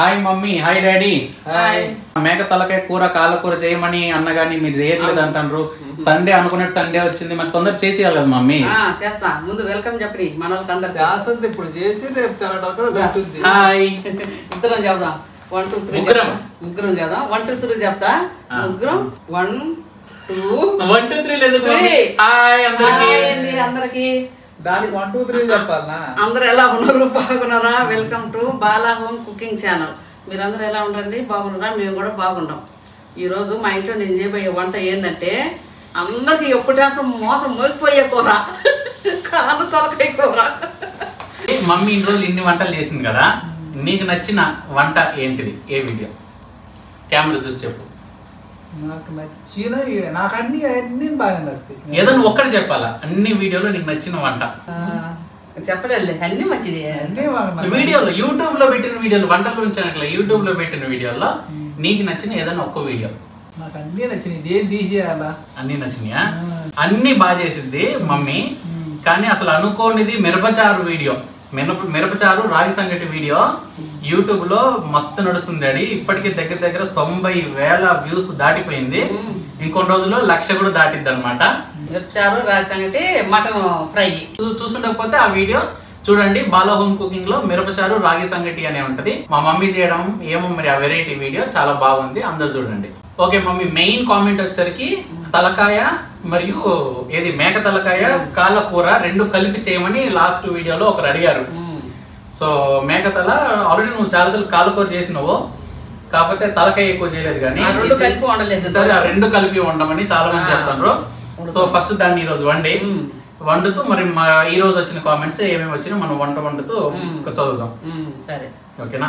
Hi mummy, hi daddy. Hi. మేక తలకాయ కూర కాళ్ళ కూర చేయమని అన్న గానీ మీరు చేయట్లేదు అంటారు. సండే అనుకున్నట్టు సండే వచ్చింది, మరి తొందర చేసేయాలి కదా మమ్మీ. చేస్తా. ముందు వెల్కమ్ చెప్పి మన వాళ్ళకి ఇప్పుడు చేసి హాయ్. ముగ్గురం చెప్దాం. 1 2 3 ముగ్గురం చేద్దాం. 1 2 3 చెప్తా. ముగ్గురం 1 2 3 లేదు. హాయ్ అందరికి. దానికి 1 2 3 చెప్పాలనా? అందరు ఎలా ఉన్నారు? బాగున్నారా? Welcome to Bala home cooking channel. మీరందరూ ఎలా ఉండండి? బాగున్నారా? మేము కూడా బాగున్నాం. ఈరోజు మా ఇంట్లో నేను చేయబోయే వంట ఏంటంటే అందరికి ఎప్పుడేసం మోసం మోగిపోయే కూర, కాళ్ళ తలకాయ కూర. మమ్మీ ఇన్ని రోజులు ఇన్ని వంటలు చేసింది కదా, నీకు నచ్చిన వంట ఏంటిది? ఏ వీడియో? కెమెరా చూసి చెప్పు. నాకు నచ్చిన నాకు అన్ని బాగా నచ్చుతాయి. ఏదైనా ఒక్కటి చెప్పాలా? అన్ని వీడియోలో నీకు నచ్చిన వంట చెప్పలేదు, అన్ని మంచిది. వీడియోలో యూట్యూబ్ లో పెట్టిన వీడియోలు, వంటల గురించి అనట్లే, యూట్యూబ్ లో పెట్టిన వీడియోలో నీకు నచ్చిన ఏదైనా ఒక్క వీడియో. నాకు అన్ని నచ్చినాయి, ఏం తీసేయాలా? అన్ని నచ్చినాయా? అన్ని బాగా చేసింది మమ్మీ, కానీ అసలు అనుకోనిది మిరపచారు వీడియో. మిరపచారు రాగి సంగటి వీడియో యూట్యూబ్ లో మస్తు నడుస్తుంది డాడీ. ఇప్పటికీ దగ్గర దగ్గర 90,000 వ్యూస్ దాటిపోయింది. ఇంకొన్ని రోజుల్లో 1,00,000 కూడా దాటిద్ది అనమాట. మిరపచారు రాగి సంగటి మటన్ ఫ్రై. చూస్తుండకపోతే ఆ వీడియో చూడండి. బాలా హోమ్ కుకింగ్ లో మిరపచారు రాగి సంగటి అనే ఉంటది. మా మమ్మీ చేయడం ఏమో మరి ఆ వెరైటీ వీడియో చాలా బాగుంది, అందరు చూడండి. ఓకే మమ్మీ, మెయిన్ కామెంట్ వచ్చేసరికి తలకాయ మరియు ఏది మేక తలకాయ కాళ్ళ కూర రెండు కలిపి చేయమని లాస్ట్ వీడియోలో ఒకరు అడిగారు. సో మేక తల ఆల్రెడీ నువ్వు చాలాసార్లు కాళ్ళ కూర చేసినావు, కాకపోతే తలకాయ ఎక్కువ చేయలేదు. కానీ సరే ఆ రెండు కలిపి వండమని చాలా మంది చెప్తారు. సో ఫస్ట్ దాన్ని ఈ రోజు వండుతూ మరి ఈ రోజు వచ్చిన కామెంట్స్ ఏమేమి వచ్చినా మనం వండుతూ చదువుదాం. సరే ఓకేనా?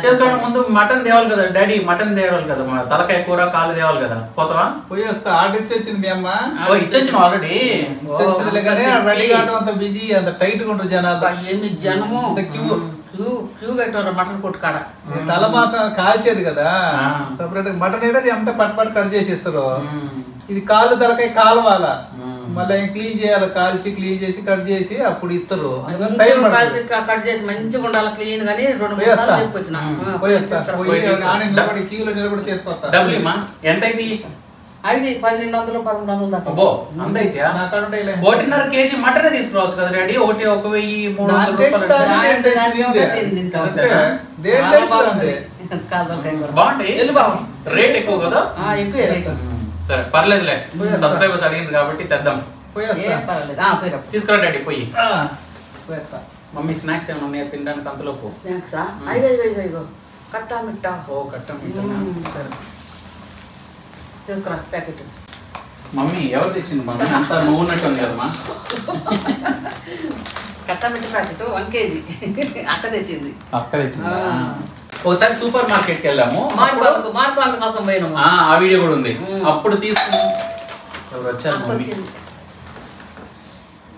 చేద్దాం. ముందు మటన్ తేవాలి కదా డాడీ, మటన్ తేవాలి కదా, తలకాయ కూర కాళ్ళు తేవాలి కదా. పోతావా? పోయేస్తా. ఆర్డర్ ఇచ్చి వచ్చింది మీ అమ్మ. ఇచ్చొచ్చిన ఆల్రెడీ. రెడీ కావడం అంత బిజీ, అంత టైట్ గా ఉంటారు జనాలు. ఎన్ని జనము క్యూ కట్టారు మటన్ కొట్టు కాడ. తల మాసం కాల్చేది కదా సపరేట్. మటన్ అయితే అంటే పట్ కట్ చేసేస్తారు. ఇది కాలు తలకాయ కాలవాల, మళ్ళీ క్లీన్ చేయాలి, కాల్చి క్లీన్ చేసి కట్ చేసి అప్పుడు ఇస్తారు. కట్ చేసి మంచిగా ఉండాలి క్లీన్ గానీ. 2-3 సార్లు క్యూలో నిలబడి తీసుకొస్తా. ఎంత అయింది? అది 1200 1300 దాకా. అంత అయితే 1.5 కేజీ మటన్ తీసుకురావచ్చు కదా డాడీ. 1,300 బాగుంటాయి. రేట్ ఎక్కువ కదా? ఎక్కువ రేట్. సరే పర్లేదులే, సబ్స్క్రైబర్స్ అడిగింది కాబట్టి తెద్దాం. తీసుకురా డాడీ పోయి. మమ్మీ స్నాక్స్ ఏమైనా ఉన్నాయా తినడానికి? అంతలో స్నాక్సా? కట్టా మిట్టా. కట్టా మిట్టా. సరే తీసుకురా ప్యాకెట్. మమ్మీ ఎవరు తెచ్చింది మమ్మీ? అంతా నువ్వు ఉన్నట్టు ఉంది కదమ్మా. కట్టా మిట్ట ప్యాకెట్ 1 కేజీ అక్క తెచ్చింది. ఒకసారి సూపర్ మార్కెట్ కి వెళ్ళాము, మార్పాల కోసం పోయినాము. ఆ వీడియో కూడా ఉంది. అప్పుడు తీసుకుని ఎవరు వచ్చారు?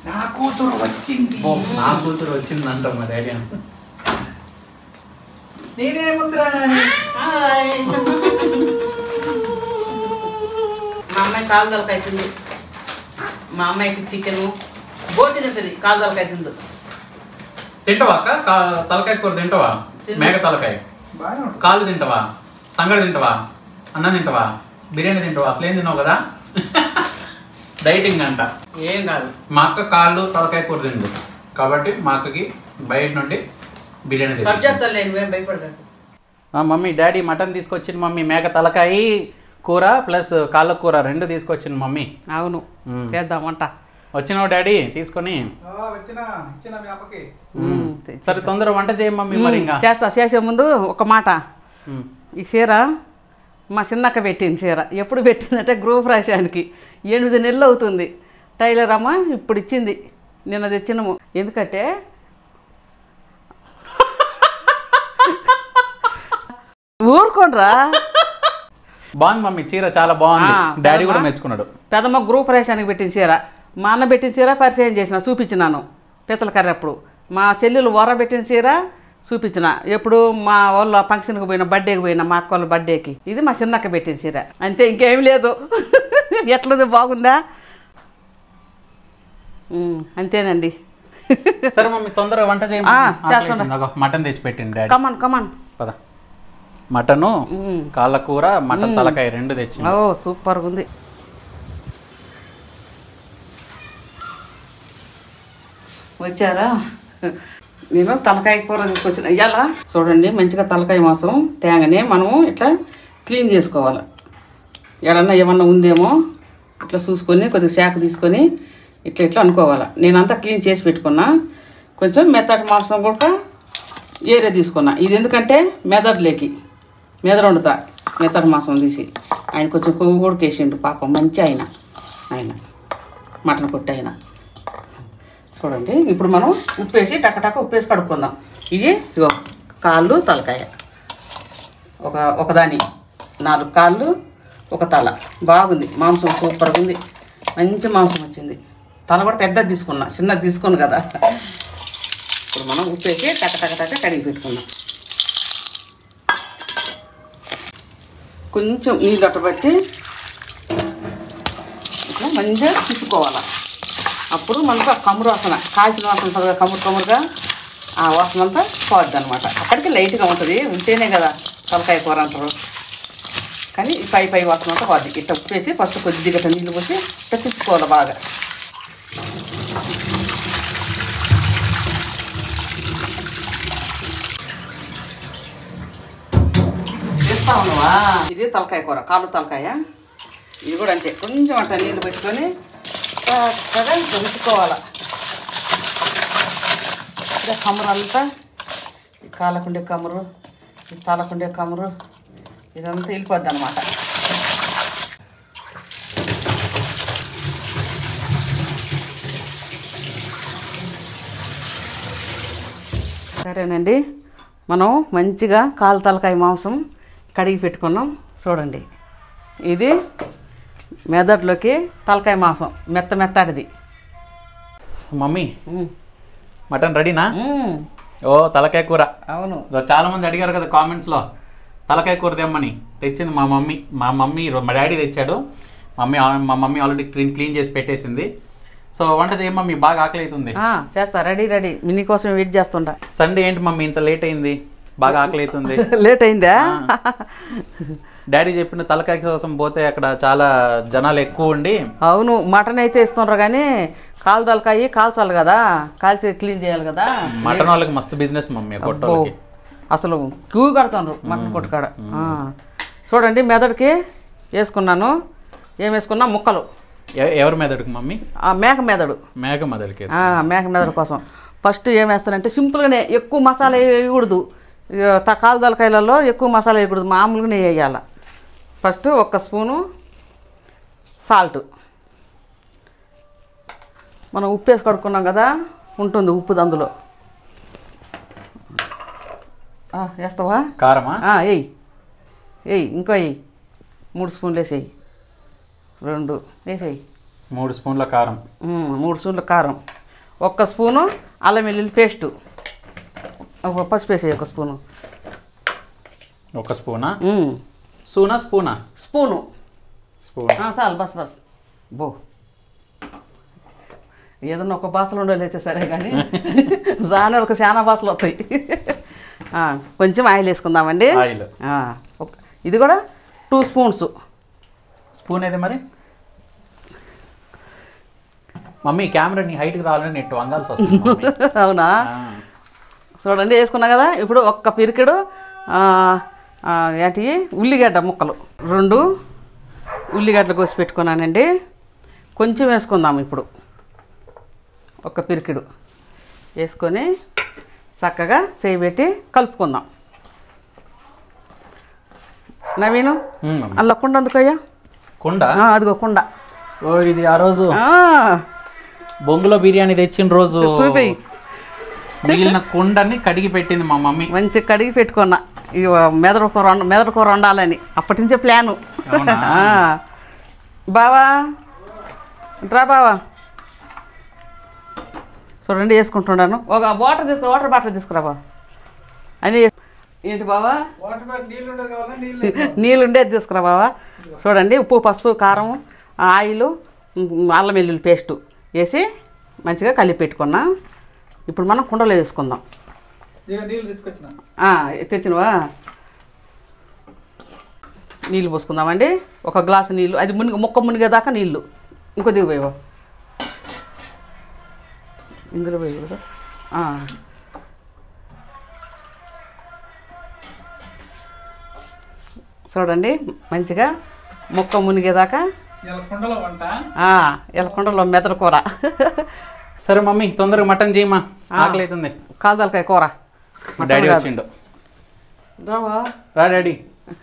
నా కూతురు వచ్చింది. నా కూతురు వచ్చింది మా డాడీ. నేనేముందిరా మా అమ్మాయి కాలు తలకాయ తింది. మా అమ్మాయికి చికెన్ బోటి తింటది, కాలు తలకాయ తిందు. తింటావా అక్క? తలకాయ కూర తింటావా? మేక తలకాయ కాళ్ళు తింటావా? సంగడి తింటావా? అన్నం తింటావా? బిర్యానీ తింటావా? అసలు ఏం తిన్నావు కదా. డైటింగ్ అంట. ఏం కాదు. మా అక్క కాళ్ళు తలకాయ కూర తిండు కాబట్టి మా అక్కకి బయట నుండి బిర్యానీ భయపడదు. మమ్మీ డాడీ మటన్ తీసుకొచ్చింది మమ్మీ. మేక తలకాయ కూర ప్లస్ కాళ్ళ కూర రెండు తీసుకొచ్చింది మమ్మీ. అవును, చేద్దాం వంట. వచ్చినావు డాడీ తీసుకొని? సరే తొందర వంట చేయ మమ్మీ. మరి ఇంకా చేసే ముందు ఒక మాట. ఈ చీర మా చిన్నక్క పెట్టింది. చీర ఎప్పుడు పెట్టిందంటే గృహప్రవేశానికి 8 నెలలు అవుతుంది. టైలర్ అమ్మ ఇప్పుడు ఇచ్చింది, నిన్న తెచ్చినాము. ఎందుకంటే ఊరుకోండ్రా. బాగుంది మమ్మీ చీర, చాలా బాగుంది. డాడీ కూడా మెచ్చుకున్నాడు. పెద్దమ్మ గృహప్రవేశానికి పెట్టిన చీర, మా అన్న పెట్టిన చీర పరిచయం చేసిన చూపించినాను పిత్తల కర్రీ. అప్పుడు మా చెల్లెలు వర పెట్టిన చీర చూపించిన. ఎప్పుడు మా వాళ్ళ ఫంక్షన్కి పోయిన, బర్త్డేకి పోయిన, మా అక్క వాళ్ళ బర్త్డేకి. ఇది మా చిన్నక్క పెట్టిన చీర. అంతే, ఇంకేం లేదు. ఎట్లది బాగుందా? అంతేనండి. సరే మమ్మీ తొందరగా వంట చేయండి. మటన్ తెచ్చి పెట్టింది డాడీ. కమాన్ పద. మటను కాళ్ళ కూర, మటన్ తలకాయ 2 తెచ్చి. ఓ సూపర్గా ఉంది. వచ్చారా? నేను తలకాయ కూర తీసుకొచ్చిన ఇవాళ. చూడండి మంచిగా తలకాయ మాంసం తేగానే మనము ఇట్లా క్లీన్ చేసుకోవాలి. ఎడన్నా ఏమన్నా ఉందేమో ఇట్లా చూసుకొని కొద్దిగా శాఖ తీసుకొని ఇట్లా ఇట్లా అనుకోవాలి. నేనంతా క్లీన్ చేసి పెట్టుకున్నా. కొంచెం మెత్తటి మాంసం కూడా ఏరే తీసుకున్నా. ఇది ఎందుకంటే మెదడులోకి వండుతా. మెత్తటి మాంసం తీసి ఆయన కొంచెం కొవ్వు కూడా కేసిండు పాపం. మంచి ఆయన మటన్ కొట్టి ఆయన. చూడండి ఇప్పుడు మనం ఉప్పేసి టక్కటక్క ఉప్పేసి కడుక్కుందాం. ఇది ఇగో కాళ్ళు తలకాయ, ఒకదాని 4 కాళ్ళు, 1 తల. బాగుంది మాంసం, సూపర్గా ఉంది. మంచి మాంసం వచ్చింది. తల కూడా పెద్దది తీసుకున్నా, చిన్నది తీసుకోను కదా. ఇప్పుడు మనం ఉప్పేసి టక్క కడిగి పెట్టుకున్నాం. కొంచెం నీళ్ళు అట్టబట్టి ఇట్లా మంచిగా తీసుకోవాలి. అప్పుడు మనకు ఆ కమురు వాసన, కాల్చిన వాసన ఉంటుంది కదా, కమురుగా ఆ వాసన అంతా పోద్ది అనమాట. అక్కడికి లైట్గా ఉంటుంది, ఉంటేనే కదా తలకాయ కూర అంటారు. కానీ పై వాసన అంతా పోద్ది. ఇట్లా ఉప్పేసి ఫస్ట్ కొద్దిగా నీళ్ళు పోసి ఇట్లా తీసుకోవాలి బాగా. చేస్తా ఉన్నావా? ఇది తలకాయ కూర, కాళ్ళు తలకాయ. ఇది కూడా అంతే, కొంచెం అట్లా నీళ్ళు పెట్టుకొని చక్కగా ఉంచుకోవాలి. కమురు అంతా, ఈ కాళ్ళకుండే కమురు, ఈ తలకుండే కమురు, ఇదంతా వెళ్ళిపోద్ది అనమాట. సరేనండి, మనం మంచిగా కాలు తలకాయ మాంసం కడిగి పెట్టుకున్నాం. చూడండి, ఇది మెదడులోకి తలకాయ మాంసం మెత్తడిది. మమ్మీ మటన్ రెడీనా? ఓ తలకాయ కూర. అవును, చాలా మంది అడిగారు కదా కామెంట్స్లో తలకాయ కూర తెమ్మని. తెచ్చింది మా మమ్మీ. మా డాడీ తెచ్చాడు. మా మమ్మీ ఆల్రెడీ క్లీన్ చేసి పెట్టేసింది. సో వంట చేయ మమ్మీ, బాగా ఆకలి అవుతుంది. చేస్తా, రెడీ మీకోసం వెయిట్ చేస్తుంటా. సండే ఏంటి మమ్మీ ఇంత లేట్ అయింది? బాగా ఆకలి అవుతుంది. లేట్ అయిందా? డాడీ చెప్పిన తలకాయ కోసం పోతే అక్కడ చాలా జనాలు ఎక్కువ ఉండి. అవును, మటన్ అయితే ఇస్తున్నారు కానీ కాలు తలకాయ కాల్చాలి కదా, కాల్చి క్లీన్ చేయాలి కదా. మటన్ వాళ్ళకి మస్తు బిజినెస్ మమ్మీ, కొట్టోళ్ళకి అసలు క్యూ కడుతున్నారు మటన్ కొట్టుకాడ. చూడండి, మెదడుకి వేసుకున్నాను. ఏం వేసుకున్నా? ముక్కలు. ఎవరి మెదడుకు మమ్మీ? మేక మెదడు. మేక మెదడు కోసం ఫస్ట్ ఏం వేస్తానంటే సింపుల్గానే, ఎక్కువ మసాలా వేయకూడదు. కాలు తలకాయలలో ఎక్కువ మసాలా వేయకూడదు, మామూలుగానే వేయాలి. First 1 spoon salt. మనం ఉప్పు వేసి కడుక్కున్నాం కదా, ఉంటుంది ఉప్పు అందులో. వేస్తావా? కారమా? వేయి, ఇంకో వేయి. 3 స్పూన్లు వేసేయి. 2 వేసేయి. 3 స్పూన్ల కారం. 3 స్పూన్ల కారం. 1 స్పూను అల్లం వెల్లుల్లి పేస్టు. పసుపు వేసేయి 1 స్పూను. 1 స్పూనా? స్పూనా? స్పూను. చాలు, బస్. బో, ఏదన్నా ఒక బాసలు ఉండలేతే సరే, కానీ రాని ఒక చాలా బాసలు వస్తాయి. కొంచెం ఆయిల్ వేసుకుందామండి. ఇది కూడా 2 స్పూన్స్. స్పూన్ అయితే మరి మమ్మీ కెమెరా నీ హైట్కి రావాలని నెట్ వంగాల్సి వస్తుంది. అవునా? చూడండి, వేసుకున్నా కదా. ఇప్పుడు 1 పిరికెడు ఏంటి ఉల్లిగడ్డ ముక్కలు, 2 ఉల్లిగడ్డలు కోసి పెట్టుకున్నానండి. కొంచెం వేసుకుందాం. ఇప్పుడు 1 పిరికెడు వేసుకొని చక్కగా చేయబెట్టి కలుపుకుందాం. నవీను, అల్ల కుండ అందుకయ్యా. కుండ? అదిగో కుండ. ఓ, ఇది ఆ రోజు బొంగులో బిర్యానీ తెచ్చిన రోజు మిగిలిన కుండని కడిగి పెట్టింది మా మమ్మీ. మంచి కడిగి పెట్టుకున్నా. ఇక మెదడు కూర వండాలని అప్పటి నుంచే ప్లాను. బావా రా బావా. చూడండి, వేసుకుంటున్నాను. ఒక వాటర్ బాటిల్ తీసుకురా బావ. అని ఏంటి బావా? నీళ్ళు ఉండేది తీసుకురా బావా. చూడండి, ఉప్పు, పసుపు, కారం, ఆయిల్, అల్లం వెల్లుల్లి పేస్టు వేసి మంచిగా కలిపి పెట్టుకున్నా. ఇప్పుడు మనం కుండలో వేసుకుందాం. నీళ్ళు తీసుకొచ్చిన. తెచ్చినవా? నీళ్ళు పోసుకుందామండి. ఒక గ్లాసు నీళ్ళు, అది ముక్క మునిగేదాకా నీళ్ళు. ఇంకో దిగు పోయేవా ఇందులో పోయి కదా. చూడండి మంచిగా ముక్క మునిగేదాకా. ఎలకొండలో మెదడు కూర. సరే మమ్మీ తొందరగా మటన్ చేయమా, ఆకలి అవుతుంది. కాదలకాయ కూర. డాడీ వచ్చిండు. రా డాడీ.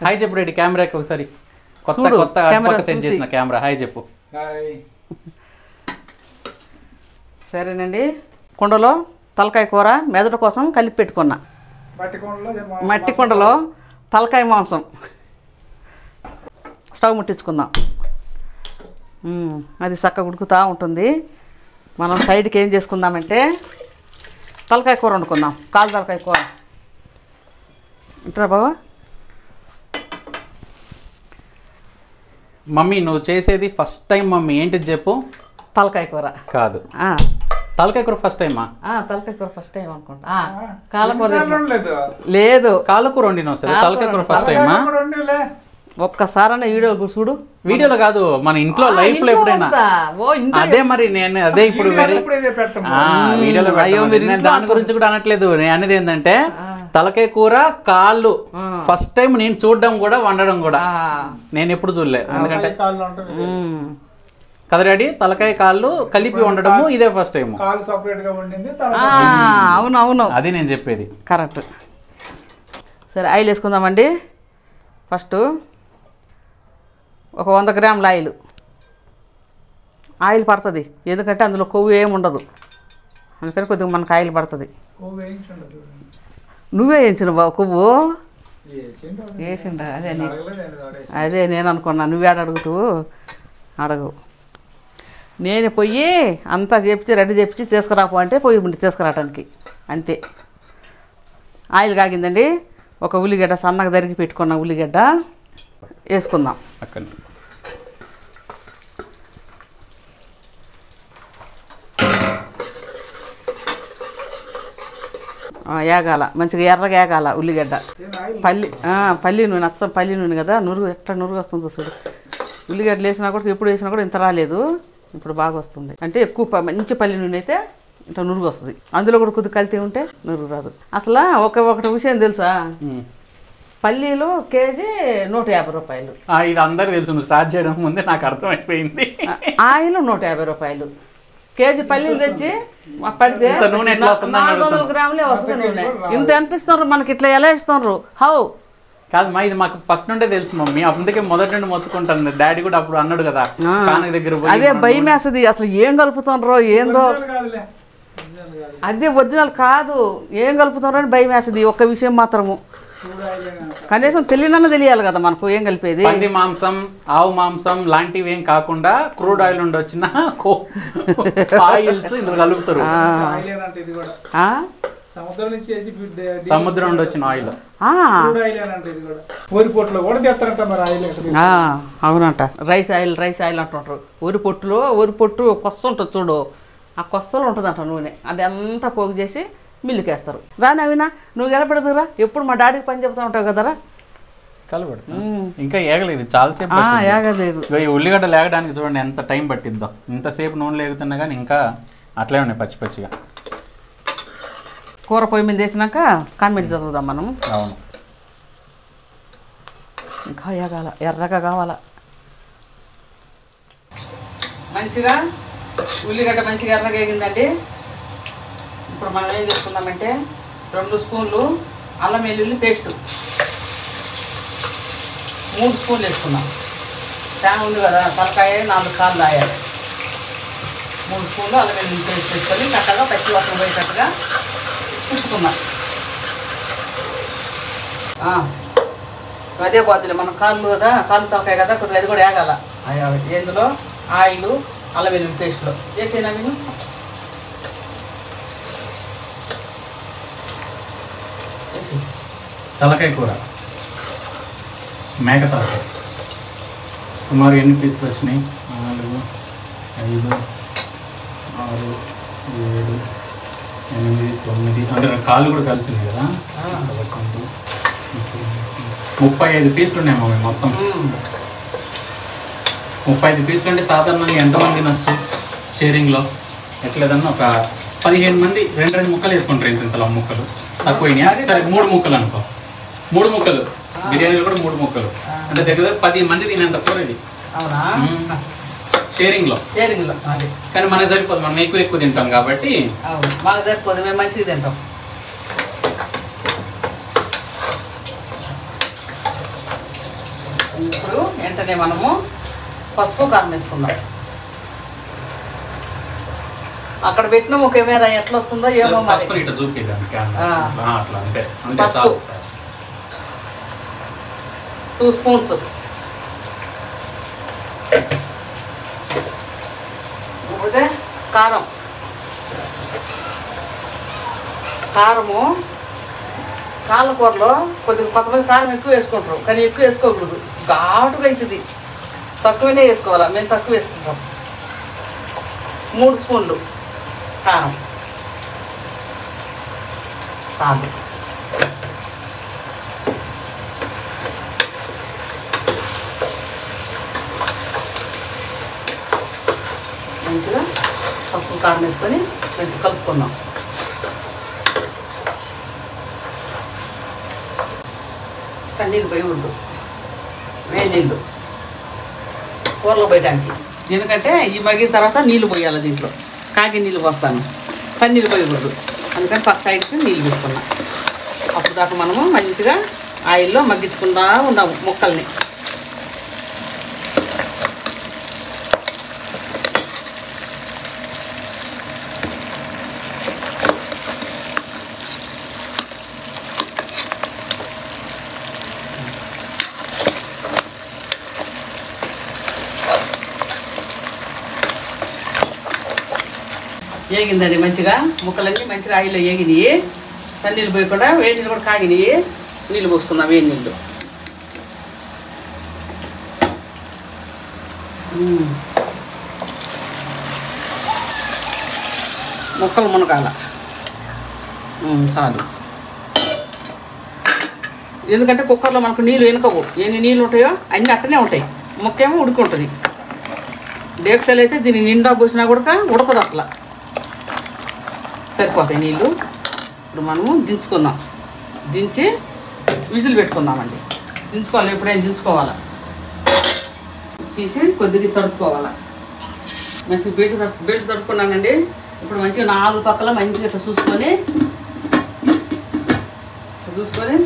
హాయ్ చెప్పు డాడీ కెమెరాకి ఒకసారి. కొత్త సెట్ చేసిన కెమెరా. హాయ్ చెప్పు. సరేనండి. కుండలో తలకాయ కూర మెదడు కోసం కలిపి పెట్టుకున్నా. మట్టి కుండలో తలకాయ మాంసం. స్టవ్ ముట్టించుకుందాం. అది చక్కగా ఉడుకుతూ ఉంటుంది. మనం సైడ్కి ఏం చేసుకుందామంటే తలకాయ కూర వండుకుందాం. కాలు తలకాయ కూర. ఇంటరా బాబా? మమ్మీ నువ్వు చేసేది ఫస్ట్ టైం మమ్మీ. ఏంటిది చెప్పు. తలకాయ కూర కాదు, తలకాయ కూర ఫస్ట్ టైమా? తలకాయ కూర ఫస్ట్ టైం అనుకుంటా. కాలకూర లేదు, కాలకూర వండినావు సరే. తలకాయ కూర ఫస్ట్ టైమా? ఒక్కసారన్నా వీడియో చూడు. వీడియోలో కాదు, మన ఇంట్లో లైఫ్ లో ఎప్పుడైనా. అదే మరి నేను అదే ఇప్పుడు వీడియోలో నేను దాని గురించి కూడా అనట్లేదు. నేను అనేది ఏంటంటే తలకాయ కూర కాళ్ళు ఫస్ట్ టైం నేను చూడడం కూడా వండడం కూడా నేను ఎప్పుడు చూడలేదు. ఎందుకంటే కదా డాడీ తలకాయ కాళ్ళు కలిపి వండడము ఇదే ఫస్ట్ టైం. అవునవును, అది నేను చెప్పేది కరెక్ట్. సరే ఆయిల్ వేసుకుందామండి. ఫస్ట్ ఒక 100 గ్రాముల ఆయిల్ పడుతుంది. ఎందుకంటే అందులో కొవ్వు ఏమి ఉండదు, అందుకని కొద్దిగా మనకు ఆయిల్ పడుతుంది. నువ్వే వేయించిన కొవ్వు వేసిండా? అదే నేను అనుకున్నా. నువ్వే అడుగుతూ అడగవు. నేను పొయ్యి అంతా చెప్తే రెడీ చెప్తే తీసుకురాపో అంటే పొయ్యి ఉండి తీసుకురావడానికి అంతే. ఆయిల్ కాగిందండి. ఒక ఉల్లిగడ్డ సన్నగా తరిగి పెట్టుకున్న ఉల్లిగడ్డ వేసుకుందాం. ఏగాల మంచిగా ఎర్రగా ఏగాల ఉల్లిగడ్డ. పల్లి నూనె అచ్చం పల్లి నూనె కదా. నురుగు ఎట్లా నురుగు వస్తుందో చూడు. ఉల్లిగడ్డలు వేసినా కూడా ఎప్పుడు వేసినా కూడా ఇంత రాలేదు, ఇప్పుడు బాగా వస్తుంది. అంటే ఎక్కువ మంచి పల్లి నూనె అయితే ఇంత నురుగు వస్తుంది. అందులో కూడా కొద్దిగా కలితే ఉంటే నురుగు రాదు. అసలు ఒకటి విషయం తెలుసా, పల్లీలు కేజీ 150 రూపాయలు. ఇది అందరికి తెలుసు, నువ్వు స్టార్ట్ చేయడం ముందే నాకు అర్థమైపోయింది. ఆయిల్ 150 రూపాయలు. కేజీ పల్లీలు తెచ్చి పడితే 400 గ్రాములే వస్తుంది నూనె. ఇంత ఎంత ఇస్తున్నారు మనకి? ఇట్లా ఎలా ఇస్తున్నారు? హౌ కాదు మా, ఇది మాకు ఫస్ట్ నుండే తెలుసు మమ్మీ. అందుకే మొదటి నుండి మొత్తుకుంటాను. డాడీ కూడా అప్పుడు అన్నాడు కదా కానక దగ్గర. అదే భయం వేస్తుంది అసలు. ఏం కలుపుతుండ్రో ఏందో. అదే ఒరిజినల్ కాదు, ఏం కలుపుతుండ్రో అని భయం వేస్తుంది. ఒక్క విషయం మాత్రము కనీసం తెలియనన్నా తెలియాలి కదా మనకు ఏం కలిపేది. పంది మాంసం, ఆవు మాంసం లాంటివి ఏం కాకుండా క్రూడ్ ఆయిల్ నుండి వచ్చిన ఆయిల్స్ ఇందులో కలుపుతారు. సముద్రం నుండి వచ్చిన ఆయిల్. అవునంట. రైస్ ఆయిల్ అంటుంటారు. వరి పొట్టు కొస్స ఉంటుంది చూడు, ఆ కొస్సలో ఉంటుందంట నూనె. అది అంతా పోగు చేసి మిల్లుకేస్తారు. నవీనా నువ్వు గెలపెడదురా, ఎప్పుడు మా డాడీకి పని చెప్తా ఉంటావు కదరా. కలబెడతా ఇంకా ఏగలేదు, చాలాసేపు ఏగలేదు. ఈ ఉల్లిగడ్డ లేగడానికి చూడండి ఎంత టైం పట్టిందో. ఇంతసేపు నూనె లేగుతున్నా కానీ ఇంకా అట్లే ఉన్నాయి పచ్చి పచ్చిగా. కూర పొయ్యి మీద వేసినాక కామెంట్ చదువుదాం మనం. అవును, ఇంకా ఏగాల, ఎర్రగా కావాలా మంచిగా. ఉల్లిగడ్డ మంచిగా ఎర్రగా వేగిందండి. ఇప్పుడు మనం ఏం చేసుకుందామంటే 2 స్పూన్లు అల్లం వెల్లుల్లి పేస్టు, 3 స్పూన్లు వేసుకుందాం. ఫ్యాన్ ఉంది కదా, తలకాయ 4 కాళ్ళు దాయాలి. 3 స్పూన్లు అల్లం వెల్లుల్లి పేస్ట్ వేసుకొని చక్కగా పచ్చి వాసన పోయేటట్టుగా ఉప్పుకుందాం. అదే పోతుంది మనం కాళ్ళు కదా, కాళ్ళు తలకాయ కదా, కొద్దిగా అది కూడా వేగాల. ఎందులో ఆయిల్ అల్లం వెల్లుల్లి పేస్ట్లో వేసేనా నేను. తలకాయ కూర, మేక తలకాయ సుమారు ఎన్ని పీసులు వచ్చినాయి? 4, 5, 6, 7, 8, 9 అంటే కాళ్ళు కూడా కలిసింది కదా. 35 పీసులు ఉన్నాయి మమ్మీ మొత్తం. 35 పీసులు అంటే సాధారణంగా ఎంతమంది నచ్చు షేరింగ్లో ఎట్లేదన్నా ఒక 15 మంది 2 ముక్కలు వేసుకుంటారు. ఇంతలో ముక్కలు తక్కువైనా సరే 3 ముక్కలు అనుకో. 3 ముక్కలు బిర్యానీలో కూడా 3 ముక్కలు అంటే దగ్గర 10 మంది తినేంత కూర ఇది షేరింగ్లో. కానీ మనకు సరిపోదు, మనం ఎక్కువ తింటాం కాబట్టి మాకు సరిపోదు, మేము మంచిగా తింటాం. ఇప్పుడు వెంటనే మనము పసుపు కారం వేసుకుందాం. అక్కడ పెట్టిన ఒక కెమెరా ఎట్లా వస్తుందో ఏమో. పసుపు ఇట్లా చూపించడానికి అట్లా అంతే. పసుపు 2 స్పూన్స్. ఇప్పుడే కారము కాళ్ళ కూరలో కొద్దిగా కొంతమంది కారం ఎక్కువ వేసుకుంటారు, కానీ ఎక్కువ వేసుకోకూడదు, ఘాటుగా అవుతుంది. తక్కువనే వేసుకోవాలి, మేము తక్కువ వేసుకుంటాం. 3 స్పూన్లు కారం చాలు. మంచిగా పసుపు కారం వేసుకొని మంచిగా కలుపుకుందాం. సన్నీళ్ళు పోయి ఉండు, వేడి నీళ్ళు కూరలో పోయడానికి. ఎందుకంటే ఈ మగ్గిన తర్వాత నీళ్ళు పోయాలి, దీంట్లో కాగి నీళ్ళు పోస్తాను, సన్నీళ్ళు పోయకూడదు. అందుకని పక్క సైడ్కి నీళ్ళు పెట్టుకున్నాం. అప్పుడు దాకా మనము మంచిగా ఆయిల్లో మగ్గించుకుంటా ఉందాము ముక్కల్ని. ఏగిందండి మంచిగా, ముక్కలన్నీ మంచిగా ఆయిల్లో ఏగినాయి. సన్నీళ్ళు పోయకుండా వేడి నీళ్ళు కూడా కాగినాయి. నీళ్ళు పోసుకుందాం, వేడి నీళ్ళు. ముక్కలు మునకాల చాలు. ఎందుకంటే కుక్కర్లో మనకు నీళ్ళు వెనుకవు, ఎన్ని నీళ్ళు ఉంటాయో అన్నీ అట్టనే ఉంటాయి. ముక్కేమో ఉడికి ఉంటుంది. డేక్సలు అయితే దీన్ని నిండా పోసినా కూడా ఉడకదు అసలు, సరిపోతాయి నీళ్ళు. ఇప్పుడు మనము దించుకుందాం, దించి విజిల్ పెట్టుకుందామండి. దించుకోవాలి, ఎప్పుడైనా దించుకోవాలా. తీసి కొద్దిగా తడుపుకోవాలా. మంచిగా బెల్ట్ తడుపుకున్నానండి. ఇప్పుడు మంచిగా 4 పక్కల మంచిగా ఇట్లా చూసుకొని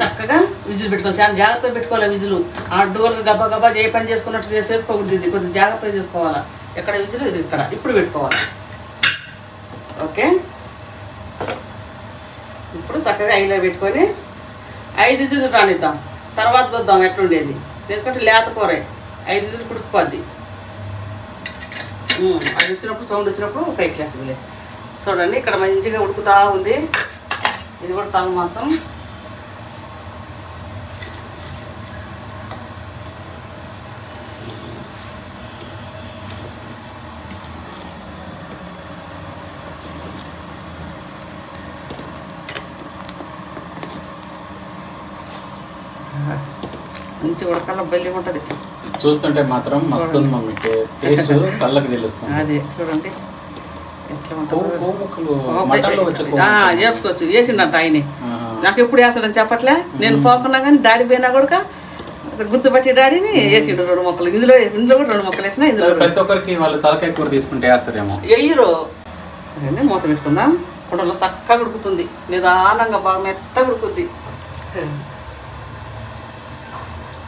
చక్కగా విజిల్ పెట్టుకోవాలి. చాలా జాగ్రత్తగా పెట్టుకోవాలి విజిల్. ఆ డోర్లు గబా గబా ఏ పని చేసుకున్నట్టు చేసుకోకూడదు. ఇది కొద్దిగా జాగ్రత్తగా చేసుకోవాలా. ఎక్కడ విజిల్ ఇది ఇక్కడ ఇప్పుడు పెట్టుకోవాలి. ఓకే, ఇప్పుడు చక్కగా ఆయిల్లో పెట్టుకొని 5 విజిల్లు రానిద్దాం. తర్వాత చూద్దాం ఎట్లుండేది. ఎందుకంటే లేత కూర 5 విజిల్లు ఉడికిపోద్ది. అది వచ్చినప్పుడు సౌండ్ వచ్చినప్పుడు పైకి లేస్తుందిలే. చూడండి ఇక్కడ మంచిగా ఉడుకుతూ ఉంది. ఇది కూడా తల మాసం. మంచి ఉడకాల బెల్లి ఉంటుంది. చూస్తుంటే మాత్రం మస్తు మమ్మీ, టేస్ట్ కళ్ళకి తెలుస్తుంది. అదే చూడండి ఎట్లా వేసుకోవచ్చు. వేసిండట ఆయన, నాకు ఎప్పుడు వేస్తాడని చెప్పట్లే. నేను పోకున్నా కానీ డాడీ పోయినా కూడా గుర్తుపట్టి డాడీని వేసిండు 2 ముక్కలు. ఇందులో కూడా 2 ముక్కలు వేసినా. ఇందులో ప్రతి ఒక్కరికి వాళ్ళు తలకాయ కూర తీసుకుంటే వేస్తారేమో. ఎయ్యరు. మూత పెట్టుకుందాం. కుండలో చక్కగా ఉడుకుతుంది, నిదానంగా బాగా మెత్తగా ఉడుకుద్ది.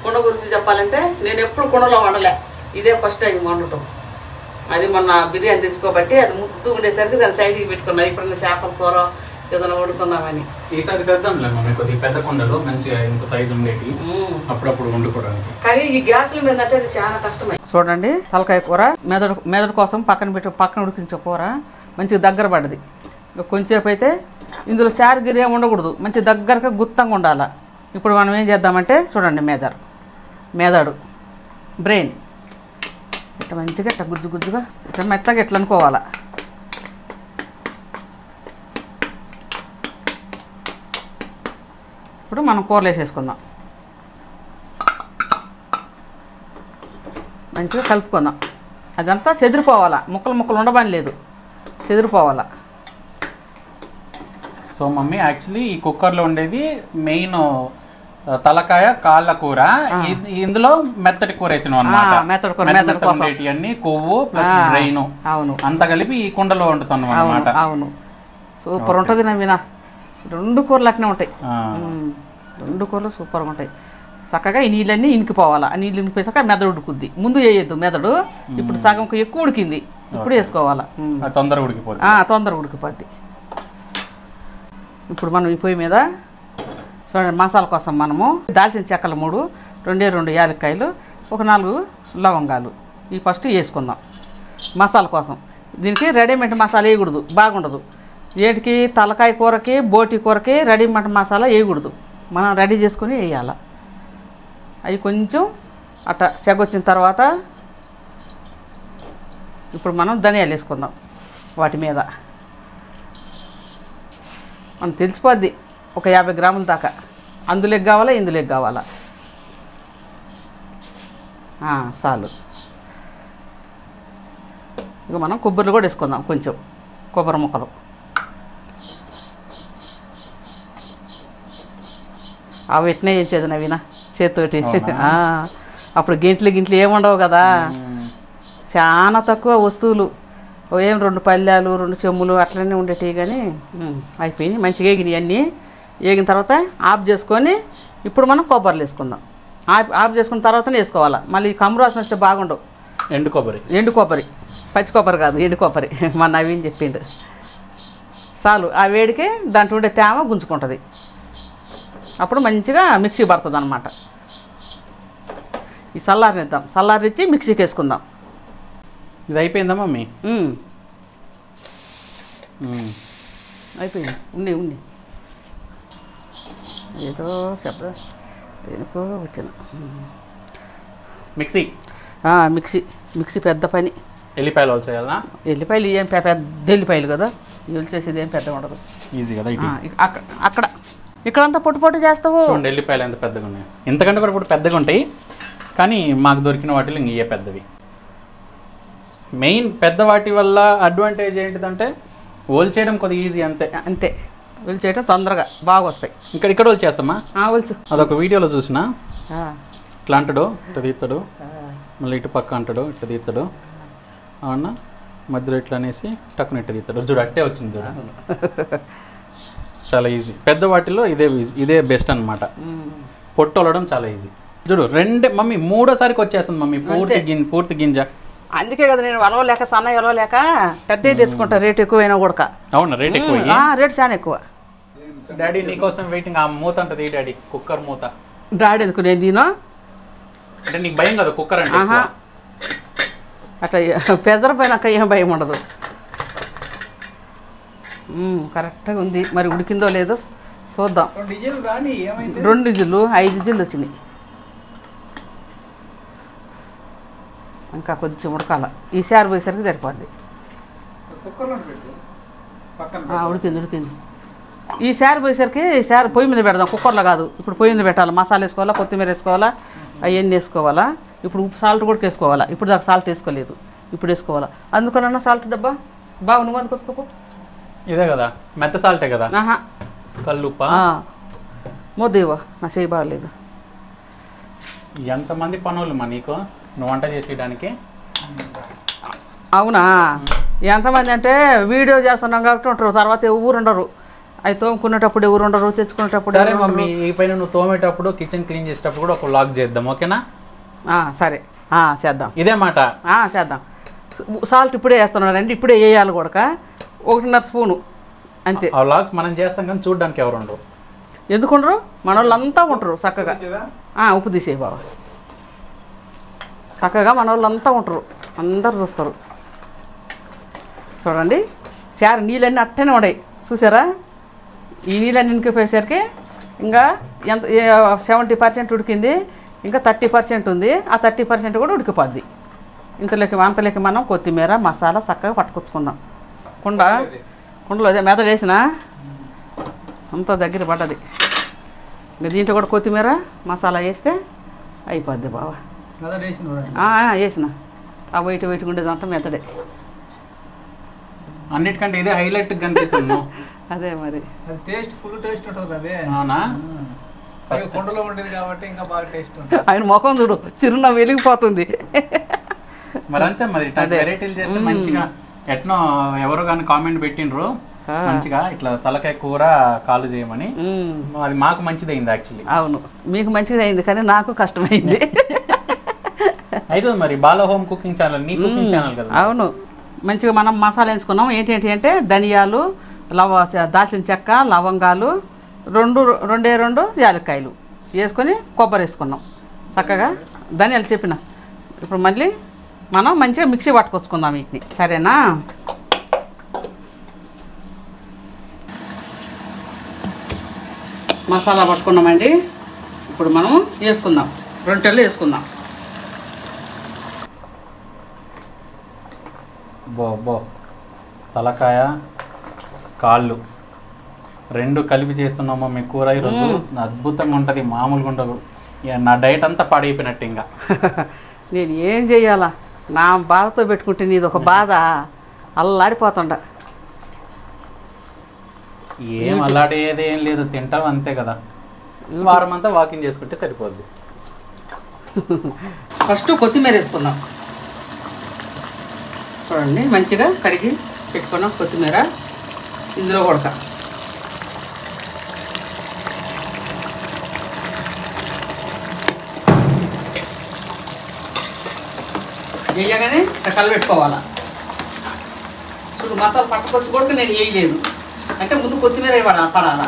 కుండ గురించి చెప్పాలంటే నేను ఎప్పుడు కుండలో వండలే, ఇదే ఫస్ట్ టైం వండటం. అది మొన్న బిర్యానీ తెచ్చుకోబట్టి అది ముద్దు ఉండేసరికి దాన్ని సైడ్కి పెట్టుకున్నా. ఇప్పుడు చేపల కూర ఏదైనా వండుకుందామని. ఈసారి తెద్దాంలే మమ్మీ, కొద్దిగా పెద్ద కుండలు మంచిగా ఇంత సైజు ఉండేవి అప్పుడప్పుడు వండుకోవడానికి. కానీ ఈ గ్యాస్ల మీద అంటే అది చాలా కష్టమే. చూడండి తలకాయ కూర మెదడు కోసం పక్కన ఉడికించే కూర మంచిగా దగ్గర పడ్డది. కొంచెంసేపు అయితే ఇందులో చారు గిరి ఏమి ఉండకూడదు, మంచి దగ్గరగా గుత్తంగా ఉండాలి. ఇప్పుడు మనం ఏం చేద్దామంటే చూడండి మెదడు బ్రెయిన్ ఇట్లా మంచిగా ఇట్లా గుజ్జుగా ఇట్లా మెత్తగా ఇట్లా అనుకోవాలా. ఇప్పుడు మనం కూరలు వేసేసుకుందాం. మంచిగా కలుపుకుందాం. అదంతా చెదిరిపోవాలా, ముక్కలు ముక్కలు ఉండబని లేదు, చెదిరిపోవాలా. సో మమ్మీ యాక్చువల్లీ ఈ కుక్కర్లో ఉండేది మెయిన్ తలకాయ కాళ్ళ కూర, ఇందులో మెత్తటి కూర వేసినాం అన్నమాట. మెత్తటి కూర, మెత్తటి కోసం అన్ని కొవ్వు ప్లస్ బ్రెయిన్ అవును అంతా కలిపి ఈ కుండలో వండుతున్నాం అన్నమాట. అవును సూపర్ ఉంటుంది నవీనా. 2 కూరలు అట్నే ఉంటాయి, 2 కూరలు సూపర్గా ఉంటాయి. చక్కగా ఈ నీళ్ళన్నీ ఇనికిపోవాలా. ఆ నీళ్ళు ఇనికిపోయాక మెదడు ఉడుకుద్ది. ముందు వేయద్దు మెదడు, ఇప్పుడు సగంకు ఎక్కువ ఉడికింది, ఇప్పుడు వేసుకోవాలా. తొందరగా ఉడికిపోద్ది. తొందరగా ఉడికిపోద్ది. ఇప్పుడు మనం ఈ పొయ్యి మీద చూడండి మసాలా కోసం మనము దాల్చిన చెక్కలు 3, 2 యాలక్కాయలు, ఒక 4 లవంగాలు ఈ ఫస్ట్ వేసుకుందాం మసాలా కోసం. దీనికి రెడీమేడ్ మసాలా వేయకూడదు, బాగుండదు. ఏంటికి తలకాయ కూరకి బోటి కూరకి రెడీమేడ్ మసాలా వేయకూడదు, మనం రెడీ చేసుకుని వేయాలి. అవి కొంచెం అట్ట చెగొచ్చిన తర్వాత ఇప్పుడు మనం ధనియాలు వేసుకుందాం వాటి మీద. మనం తెలిసిపోద్ది ఒక 50 గ్రాముల దాకా. అందులోకి కావాలా ఇందులోకి కావాలా, చాలు. ఇక మనం కొబ్బరిలు కూడా వేసుకుందాం, కొంచెం కొబ్బరి ముక్కలు. అవి ఎట్నే వేసేది నవీన చేతితోటి. అప్పుడు గింట్లు ఏముండవు కదా, చాలా తక్కువ వస్తువులు. ఏం 2 పళ్ళాలు 2 చెమ్ములు అట్లనే ఉండేటివి. కానీ అయిపోయినాయి మంచిగా వేగినాయి అన్నీ. వేగిన తర్వాత ఆఫ్ చేసుకొని ఇప్పుడు మనం కొబ్బరిలు వేసుకుందాం. ఆఫ్ చేసుకున్న తర్వాతనే వేసుకోవాలా. మళ్ళీ కమ్మరాసం వస్తే బాగుండవు. ఎండు కొబ్బరి, పచ్చి కొబ్బరి కాదు, ఎండు కొబ్బరి. మా నవీన్ చెప్పిండు. చాలు, ఆ వేడికి దాంట్లో ఉండే తేమ గుంజుకుంటుంది. అప్పుడు మంచిగా మిక్సీ పడుతుంది అన్నమాట. ఈ చల్లారనిద్దాం, చల్లారించి మిక్సీకి వేసుకుందాం. ఇది అయిపోయిందా మమ్మీ? అయిపోయింది. ఉండి ఏదో చెప్ప దేనికో వచ్చిన మిక్సీ పెద్ద పని. ఎల్లిపాయలు చేయాలా? ఎల్లిపాయలు ఏం పెద్ద ఎల్లిపాయలు కదా, ఇల్లు చేసేది ఏం పెద్ద ఉండదు, ఈజీ కదా. అక్కడ ఇక్కడంతా పొట్టు చేస్తావు. చూడండి ఎల్లిపాయలు ఎంత పెద్దగా ఉన్నాయి, ఇంతకంటే కూడా పెద్దగా ఉంటాయి. కానీ మాకు దొరికిన వాటిలో ఇంక ఇవే పెద్దవి. మెయిన్ పెద్ద వాటి వల్ల అడ్వాంటేజ్ ఏంటిదంటే ఓల్ చేయడం కొద్దిగా ఈజీ, అంతే. ఓల్ చేయడం తొందరగా బాగా వస్తాయి. ఇక్కడ ఓల్ చేస్తామా? ఓల్చు. అదొక వీడియోలో చూసిన, ఇట్లా అంటాడు ఇట్లా తీస్తాడు, మళ్ళీ ఇటు పక్క అంటాడు ఇట్లా తీస్తాడు, అవునా మధ్యలో ఇట్లా అనేసి టక్కున ఇట్లా తీస్తాడు. చూడు అట్టే వచ్చింది చూడ. చాలా ఈజీ. పెద్ద వాటిలో ఇదే బెస్ట్ అనమాట. పొట్టు వలడం చాలా ఈజీ. చూడు మమ్మీ 3వసారికి వచ్చేస్తుంది మమ్మీ పూర్తి గింజ. అందుకే కదా నేను అలవలేక సన్న ఎలవలేక పెద్దవి తెచ్చుకుంటా, రేట్ ఎక్కువైనా కూడా. అవునా? రేట్ ఎక్కువ? రేట్ చాలా ఎక్కువ. డాడీ నీకోసం వెయిటింగ్. ఆ మూత అంటది డాడీ, కుక్కర్ మూత. డాడీ ఎందుకు నేను దీనో అంటే నీకు భయం కదా కుక్కర్ అంటే? అట్లా పెద్దర పోయినాక ఏం భయం ఉండదు. కరెక్ట్గా ఉంది. మరి ఉడికిందో లేదో చూద్దాం. 2 విజిల్లు 5 విజిల్లు వచ్చినాయి. ఇంకా కొంచెం ఉడకాల. ఈ సారి పోయేసరికి సరిపోద్ది. ఉడికింది. ఈ సారి పోయేసరికి పొయ్యి మీద పెడదాం, కుక్కర్లో కాదు. ఇప్పుడు పొయ్యి మీద పెట్టాలి. మసాలా వేసుకోవాలా, కొత్తిమీర వేసుకోవాలా, అవన్నీ వేసుకోవాలా. ఇప్పుడు ఉప్పు సాల్ట్ కూడా వేసుకోవాలా. ఇప్పుడు దాకా సాల్ట్ వేసుకోలేదు, ఇప్పుడు వేసుకోవాలా. అందుకనన్నా సాల్ట్ డబ్బా బాగా నువ్వు అందుకోసుకోపో. ఇదే కదా మెత్త సాల్టే కదా? కల్లుప్ప మోదేవా, నా చేయి బాగలేదు. ఎంతమంది పనులు మా నీకు నువ్వు వంట చేసేయడానికి? అవునా? ఎంతమంది అంటే వీడియో చేస్తున్నాం కాబట్టి ఉంటారు, తర్వాత ఎవరు ఉండరు. అవి తోముకునేటప్పుడు ఎవరు ఉండరు, తెచ్చుకునేటప్పుడు. సరే మమ్మీ, ఈ పైన నువ్వు తోమేటప్పుడు కిచెన్ క్లీన్ చేసేటప్పుడు కూడా ఒక వ్లాగ్ చేద్దాం, ఓకేనా? సరే చేద్దాం. ఇదే మాట చేద్దాం. సాల్ట్ ఇప్పుడే వేస్తున్నారండి, ఇప్పుడే వేయాలి కూడా. 1.5 స్పూను అంతే. ఆ వ్లాగ్స్ మనం చేస్తాం కానీ చూడడానికి ఎవరు ఉండరు. ఎందుకుండరు? మన వాళ్ళంతా ఉంటారు చక్కగా. ఉప్పు తీసేయి బాబా. చక్కగా మన వాళ్ళంతా ఉంటారు, అందరు చూస్తారు. చూడండి సార్, నీళ్ళన్నీ అట్టనే ఉన్నాయి చూసారా? ఈ నీళ్ళన్నీ ఇంకిపోయేసరికి ఇంకా ఎంత 70% ఉడికింది, ఇంకా 30% ఉంది. ఆ 30% కూడా ఉడికిపోద్ది. అంతలోకి మనం కొత్తిమీర మసాలా చక్కగా పట్టుకొచ్చుకుందాం. కుండలో అదే మెదడు వేసిన అంత దగ్గర పడ్డది. ఇంకా దీంట్లో కూడా కొత్తిమీర మసాలా వేస్తే అయిపోద్ది బావా. వేసిన ఆ వైట్ ఉండేదంతా మెత్తడే. అన్నిటికంటే ఇదే హైలైట్ కనిపిస్తుంది. అదే మరి టేస్ట్ ఫుల్ టేస్ట్ ఉంటుంది అదే. అవునా? కొండలో ఉండేది కాబట్టి ఇంకా బాగా టేస్ట్ ఉంటుంది. ఆయన ముఖం చూడు చిరునవ్వు వెలిగిపోతుంది. మరి అంతే మరి వెరైటీలు చేస్తే మంచిగా ఎట్నో ఎవరు కానీ కామెంట్ పెట్టిండ్రు మంచిగా ఇట్లా తలకాయ కూర కాలు చేయమని. అది మాకు మంచిది అయింది యాక్చువల్లీ. అవును మీకు మంచిది అయింది కానీ నాకు కష్టమైంది. అయితే మరి బాలా హోమ్ కుకింగ్ ఛానల్ నీ కుకింగ్ ఛానల్ కదా. అవును మంచిగా మనం మసాలా వేసుకున్నాం. ఏంటి అంటే ధనియాలు, దాల్చిన చెక్క, లవంగాలు, రెండే యాలక్కాయలు వేసుకొని కొబ్బరి వేసుకున్నాం చక్కగా. ధనియాలు చెప్పిన ఇప్పుడు మళ్ళీ మనం మంచిగా మిక్సీ పట్టుకొచ్చుకుందాం వీటిని. సరేనా? మసాలా పట్టుకున్నామండి. ఇప్పుడు మనం వేసుకుందాం, రొట్టెలు వేసుకుందాం. బో తలకాయ కాళ్ళు రెండు కలిపి చేస్తున్నామా మీ కూర ఈరోజు. అద్భుతంగా ఉంటుంది, మామూలుగా ఉండదు. నా డైట్ అంతా పాడైపోయినట్టు. ఇంకా నేను ఏం చెయ్యాలా? నా బాధతో పెట్టుకుంటే నీది ఒక బాధ అల్లాడిపోతుండ. ఏం అల్లాడేది ఏం లేదు, తింటాం అంతే కదా. వారం అంతా వాకింగ్ చేసుకుంటే సరిపోద్ది. ఫస్ట్ కొత్తిమీర వేసుకుందాం. చూడండి మంచిగా కడిగి పెట్టుకున్నాం కొత్తిమీర. ఇందులో కొడక వేయగానే కలబెట్టుకోవాలా. చూడు మసాలా పట్టుకొచ్చి కూడా నేను వేయలేదు అంటే ముందు కొత్తిమీర పడాలా.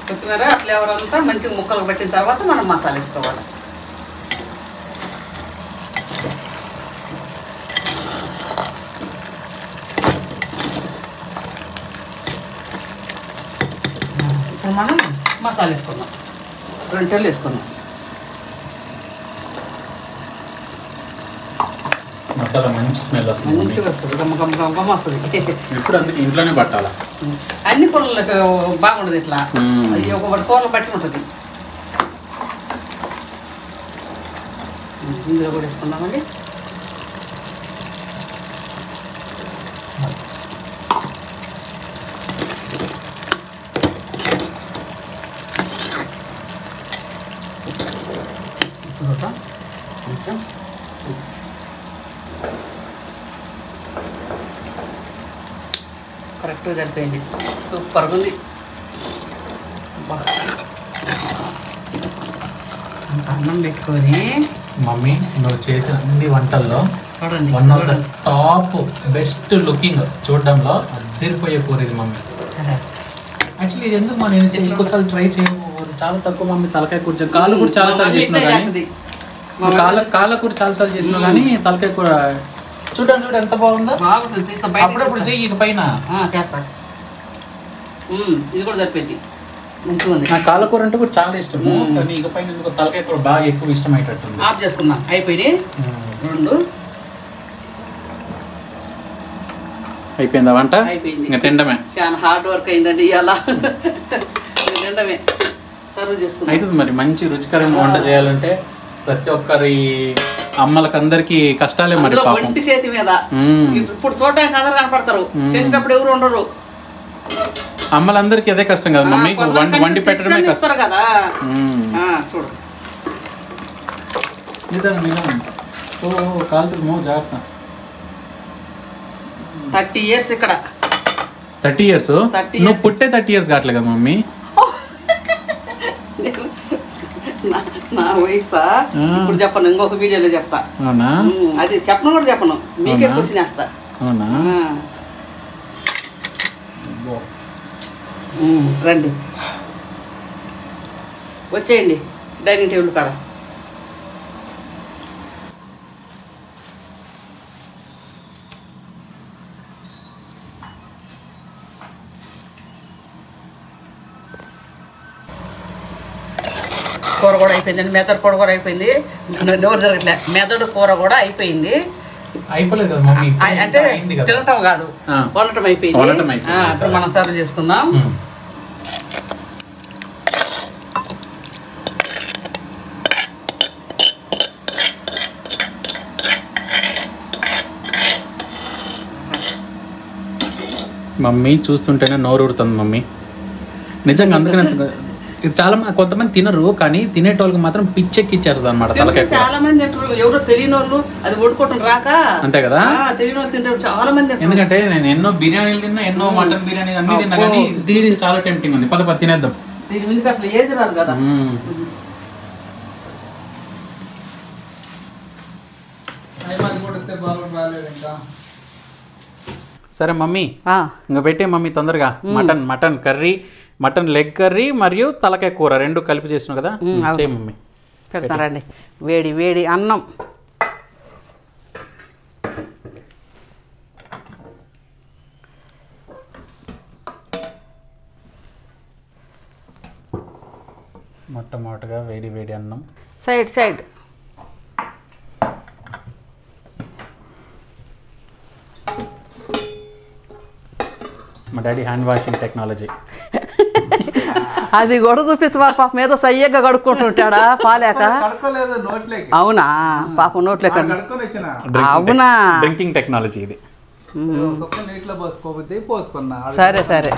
కొత్తిమీర ఫ్లేవర్ అంతా మంచిగా ముక్కలు పెట్టిన తర్వాత మనం మసాలా వేసుకోవాలి. ఇప్పుడు మనం మసాలా వేసుకుందాం. రొట్టెలు వేసుకుందాం. మసాలా మంచి స్మెల్ వస్తుంది, మంచిగా వస్తుంది, గమ్మ వస్తుంది. ఇప్పుడు అందుకే ఇంట్లోనే పట్టాలా. అన్ని కూరలకు బాగుండదు ఇట్లా, ఒకటి కూరలు బట్టి ఉంటుంది. ఇందులో కూడా వేసుకుందామండి. కొంచెం కరెక్ట్గా సరిపోయింది, సూపర్గా ఉంది. అన్నం పెట్టుకొని మమ్మీ నువ్వు చేసిన అన్ని వంటల్లో చూడండి, one of the top best looking, చూడడంలో అద్దరిపోయే కూర ఇది మమ్మీ. యాక్చువల్లీ ఇది ఎందుకు మనం ఎక్కువసార్లు ట్రై చేయము, చాలా తక్కువ మమ్మీ. తలకాయ కూర కాళ్ళు కూడా చాలా సార్లు చేసినావు కానీ కాళ్ళ కూర చాలా సార్లు చేసినావు కానీ తలకాయ కూర చూడండి చూడు ఎంత బాగుందో. అప్పుడప్పుడు చెయ్యి ఇక పైన చేస్తా. ఇది కూడా సరిపోయింది, మంచిగా ఉంది. నాకు కాళ్ళ కూర అంటే కూడా చాలా ఇష్టము, కానీ ఇక పైన ఎందుకు తలకాయ కూర బాగా ఎక్కువ ఇష్టం అయ్యేటట్టుంది. ఆఫ్ చేసుకుందాం. అయిపోయినాయి రెండు. అయిపోయిందా వంట? అయిపోయింది. ఇంకా తినడమే. చాలా హార్డ్ వర్క్ అయిందండి ఇవాళ. తినడమే, సర్వ్ చేసుకుందాం. అవుతుంది మరి. మంచి రుచికరంగా వంట చేయాలంటే ప్రతి ఒక్కరి అమ్మలకి అందరికి కష్టాలే మరి. ఒంటి చేతి మీద ఇప్పుడు చూడడానికి అందరు కనపడతారు, చేసినప్పుడు ఎవరు ఉండరు. అమ్మలందరికీ అదే కష్టం కదా మమ్మీ, వండి పెట్టడమే కష్టం కదా. చూడు కాలుతుంది మో జాగ్రత్త. 30 years ఇక్కడ. 30 years? నువ్వు పుట్టే 30 years కావట్లేదు కదా మమ్మీ. నా వయసా ఇప్పుడు చెప్పను, ఇంకొక వీడియోలో చెప్తా. అవునా? అది చెప్పను కూడా చెప్పను, మీకే క్వశ్చన్ వేస్తా. అవునా? రండి వచ్చేయండి డైనింగ్ టేబుల్ కాడ. కూర కూడా అయిపోయిందండి, మెదడు కూర కూడా అయిపోయింది. నోరు జరగట్లే, మెదడు కూర కూడా అయిపోయింది. అయిపోలేదు కదా మమ్మీ, అంటే తినటం కాదు, వండటం అయిపోయింది. ఇప్పుడు మనం సర్వ్ చేసుకుందాం. మమ్మీ చూస్తుంటేనే నోరు ఊరుతుంది మమ్మీ, నిజంగా. అందుకని ఇది చాలా కొంతమంది తినరు, కానీ తినేటోళ్ళకి మాత్రం పిచ్చెక్కిచ్చేస్తుంది అనమాట తలకాయ. చాలా మంది తింటారు, ఎవరో తెలియని వాళ్ళు అది వండుకోవటం రాక. అంతే కదా, తెలియని వాళ్ళు తింటారు చాలా మంది. ఎందుకంటే నేను ఎన్నో బిర్యానీలు తిన్నా, ఎన్నో మటన్ బిర్యానీ అన్ని తిన్నా, కానీ ఇది చాలా టెంప్టింగ్ ఉంది. పద తినేద్దాం. దీని ముందుకు అసలు ఏది రాదు కదా. సరే మమ్మీ, ఇంకా పెట్టే మమ్మీ తొందరగా. Mutton curry, mutton leg curry మరియు తలకాయ కూర రెండు కలిపి చేసినావు కదా, చేయి మమ్మీ. పెడతారండి వేడి వేడి అన్నం. మొట్టమొదటిగా వేడి వేడి అన్నం. సైడ్ మా డాడీ హ్యాండ్ వాషింగ్ టెక్నాలజీ. అది కూడా చూపిస్తా పాపం, ఏదో సయ్యగా కడుక్కుంటుంటాడా పాలేక. అవునా పాపం నోట్లేక. అవునా డ్రింకింగ్ టెక్నాలజీ ఇది. సరే సరే.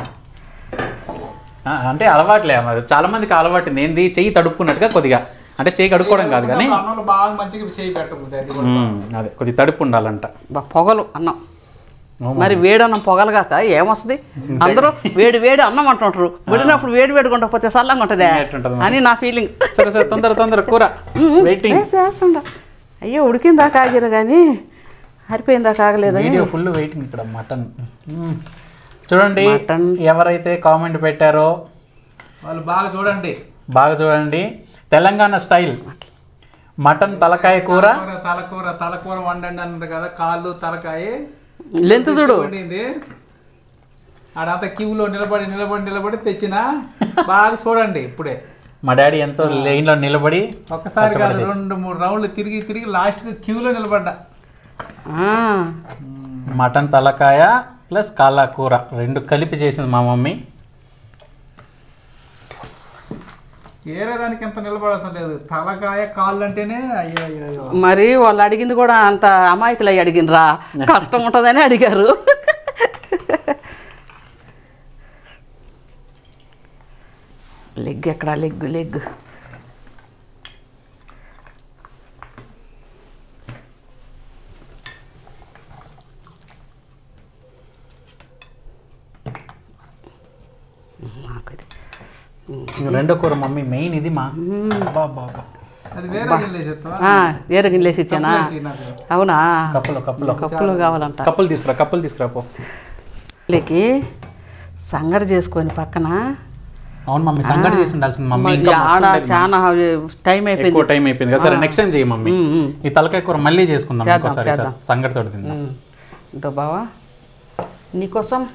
అంటే అలవాట్లే, చాలా మందికి అలవాటు ఏంది, చెయ్యి తడుపుకున్నట్టుగా కొద్దిగా, అంటే చెయ్యి కడుక్కోవడం కాదు కానీ అదే కొద్దిగా తడుపు ఉండాలంట. పొగలు అన్నం మరి వేడన్నం పొగలుగాక ఏమొస్తుంది? అందరూ వేడి వేడి అన్నం అంటుంటారు, విడినప్పుడు వేడి వేడిగా ఉండకపోతే చల్లంగా ఉంటుందే అని నా ఫీలింగ్. సరే సరే తొందర కూర చేస్తుండ. అయ్యో ఉడికిందా కాగిరు కానీ హరిపోయిందా కాగలేదని. ఫుల్ వెయిటింగ్ ఇక్కడ. మటన్ చూడండి, ఎవరైతే కామెంట్ పెట్టారో వాళ్ళు బాగా చూడండి. తెలంగాణ స్టైల్ మటన్ తలకాయ కూర. తలకూర వండండి అన్నారు కదా, కాళ్ళు తలకాయ లెంత్ చూడు. ఆడంతా క్యూలో నిలబడి తెచ్చిన బాగా చూడండి. ఇప్పుడే మా డాడీ ఎంతో లైన్ లో నిలబడి ఒక్కసారి కాదు 2-3 రౌండ్లు తిరిగి లాస్ట్ క్యూలో నిలబడ్డా. మటన్ తలకాయ ప్లస్ కాళ్ళ కూర రెండు కలిపి చేసింది మా మమ్మీ. వేరే దానికి ఎంత నిలబడసం లేదు, తలకాయ కాళ్ళు అంటేనే అయ్యో. మరి వాళ్ళు అడిగింది కూడా అంత అమాయకులు అయ్యి అడిగినరా, కష్టం ఉంటుందని అడిగారు. లెగ్ ఎక్కడ? లెగ్ రెండో కూర మమ్మీ మెయిన్ ఇది. మా వేరే గిన్నెలేసి ఇచ్చానా? అవునా, కప్పులు కావాలంట. కప్పులు తీసుకురాపో. లేకి సంగడి చేసుకొని పక్కన. అవును మమ్మీ, సంగడి చేసి ఉండాల్సింది మమ్మీ. చాలా టైం అయిపోయింది కదా. సరే నెక్స్ట్ టైం చేయి మమ్మీ. ఈ తలకాయ కూర మళ్ళీ చేసుకుందాం సంగడి తోటి తిందాం. బావా మీకోసం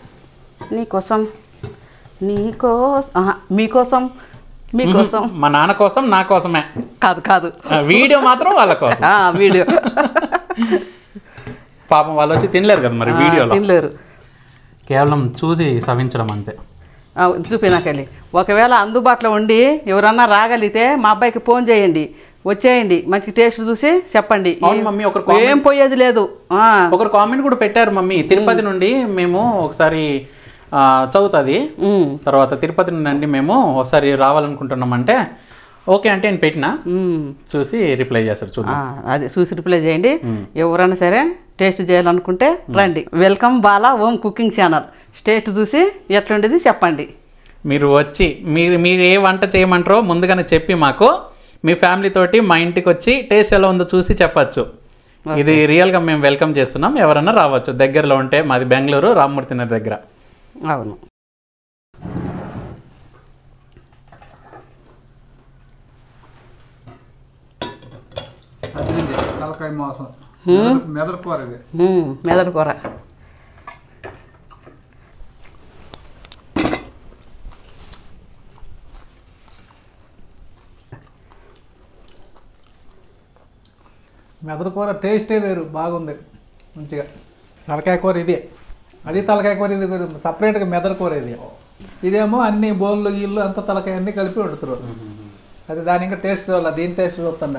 మా నాన్న కోసం, నా కోసమే కాదు. వీడియో మాత్రం వాళ్ళ కోసం. వీడియో పాపం వాళ్ళు వచ్చి తినలేరు కదా మరి వీడియోలో. తినలేరు, కేవలం చూసి సవించడం అంతే. చూపినాకెళ్ళి ఒకవేళ అందుబాటులో ఉండి ఎవరన్నా రాగలిగితే మా అబ్బాయికి ఫోన్ చేయండి, వచ్చేయండి, మంచి టేస్ట్ చూసి చెప్పండి. అవును మమ్మీ, ఏం పోయేది లేదు. ఒకరు కామెంట్ కూడా పెట్టారు మమ్మీ, తిరుపతి నుండి మేము ఒకసారి చదువుతుంది, తర్వాత తిరుపతి నుండి మేము ఒకసారి రావాలనుకుంటున్నామంటే ఓకే అంటే నేను పెట్టినా, చూసి రిప్లై చేస్తారు. చూద్దాం, అది చూసి రిప్లై చేయండి. ఎవరైనా సరే టేస్ట్ చేయాలనుకుంటే రండి. Welcome Bala home cooking channel. Taste చూసి ఎట్లుండేది చెప్పండి. మీరు వచ్చి మీరు ఏ వంట చేయమంటారో ముందుగానే చెప్పి మాకు మీ ఫ్యామిలీ తోటి మా ఇంటికి వచ్చి టేస్ట్ ఎలా ఉందో చూసి చెప్పచ్చు. ఇది రియల్గా మేము వెల్కమ్ చేస్తున్నాం. ఎవరన్నా రావచ్చు. దగ్గరలో ఉంటే మాది బెంగళూరు, రామ్మూర్తి నగర్ దగ్గర. అవును, తలకాయ మాంసం, మెదడు కూర. మెదడు కూర మెదడు కూర టేస్టే వేరు, బాగుంది మంచిగా. తలకాయ కూర ఇదే, అది తలకాయ కూర ఇది సపరేట్గా మెదడు కూర ఇది. ఇదేమో అన్ని బోన్లు గీళ్ళు అంతా తలకాయ అన్నీ కలిపి వండుతారు. అది దాని ఇంకా టేస్ట్ చూడాలి, దీని టేస్ట్ చూస్తుండ.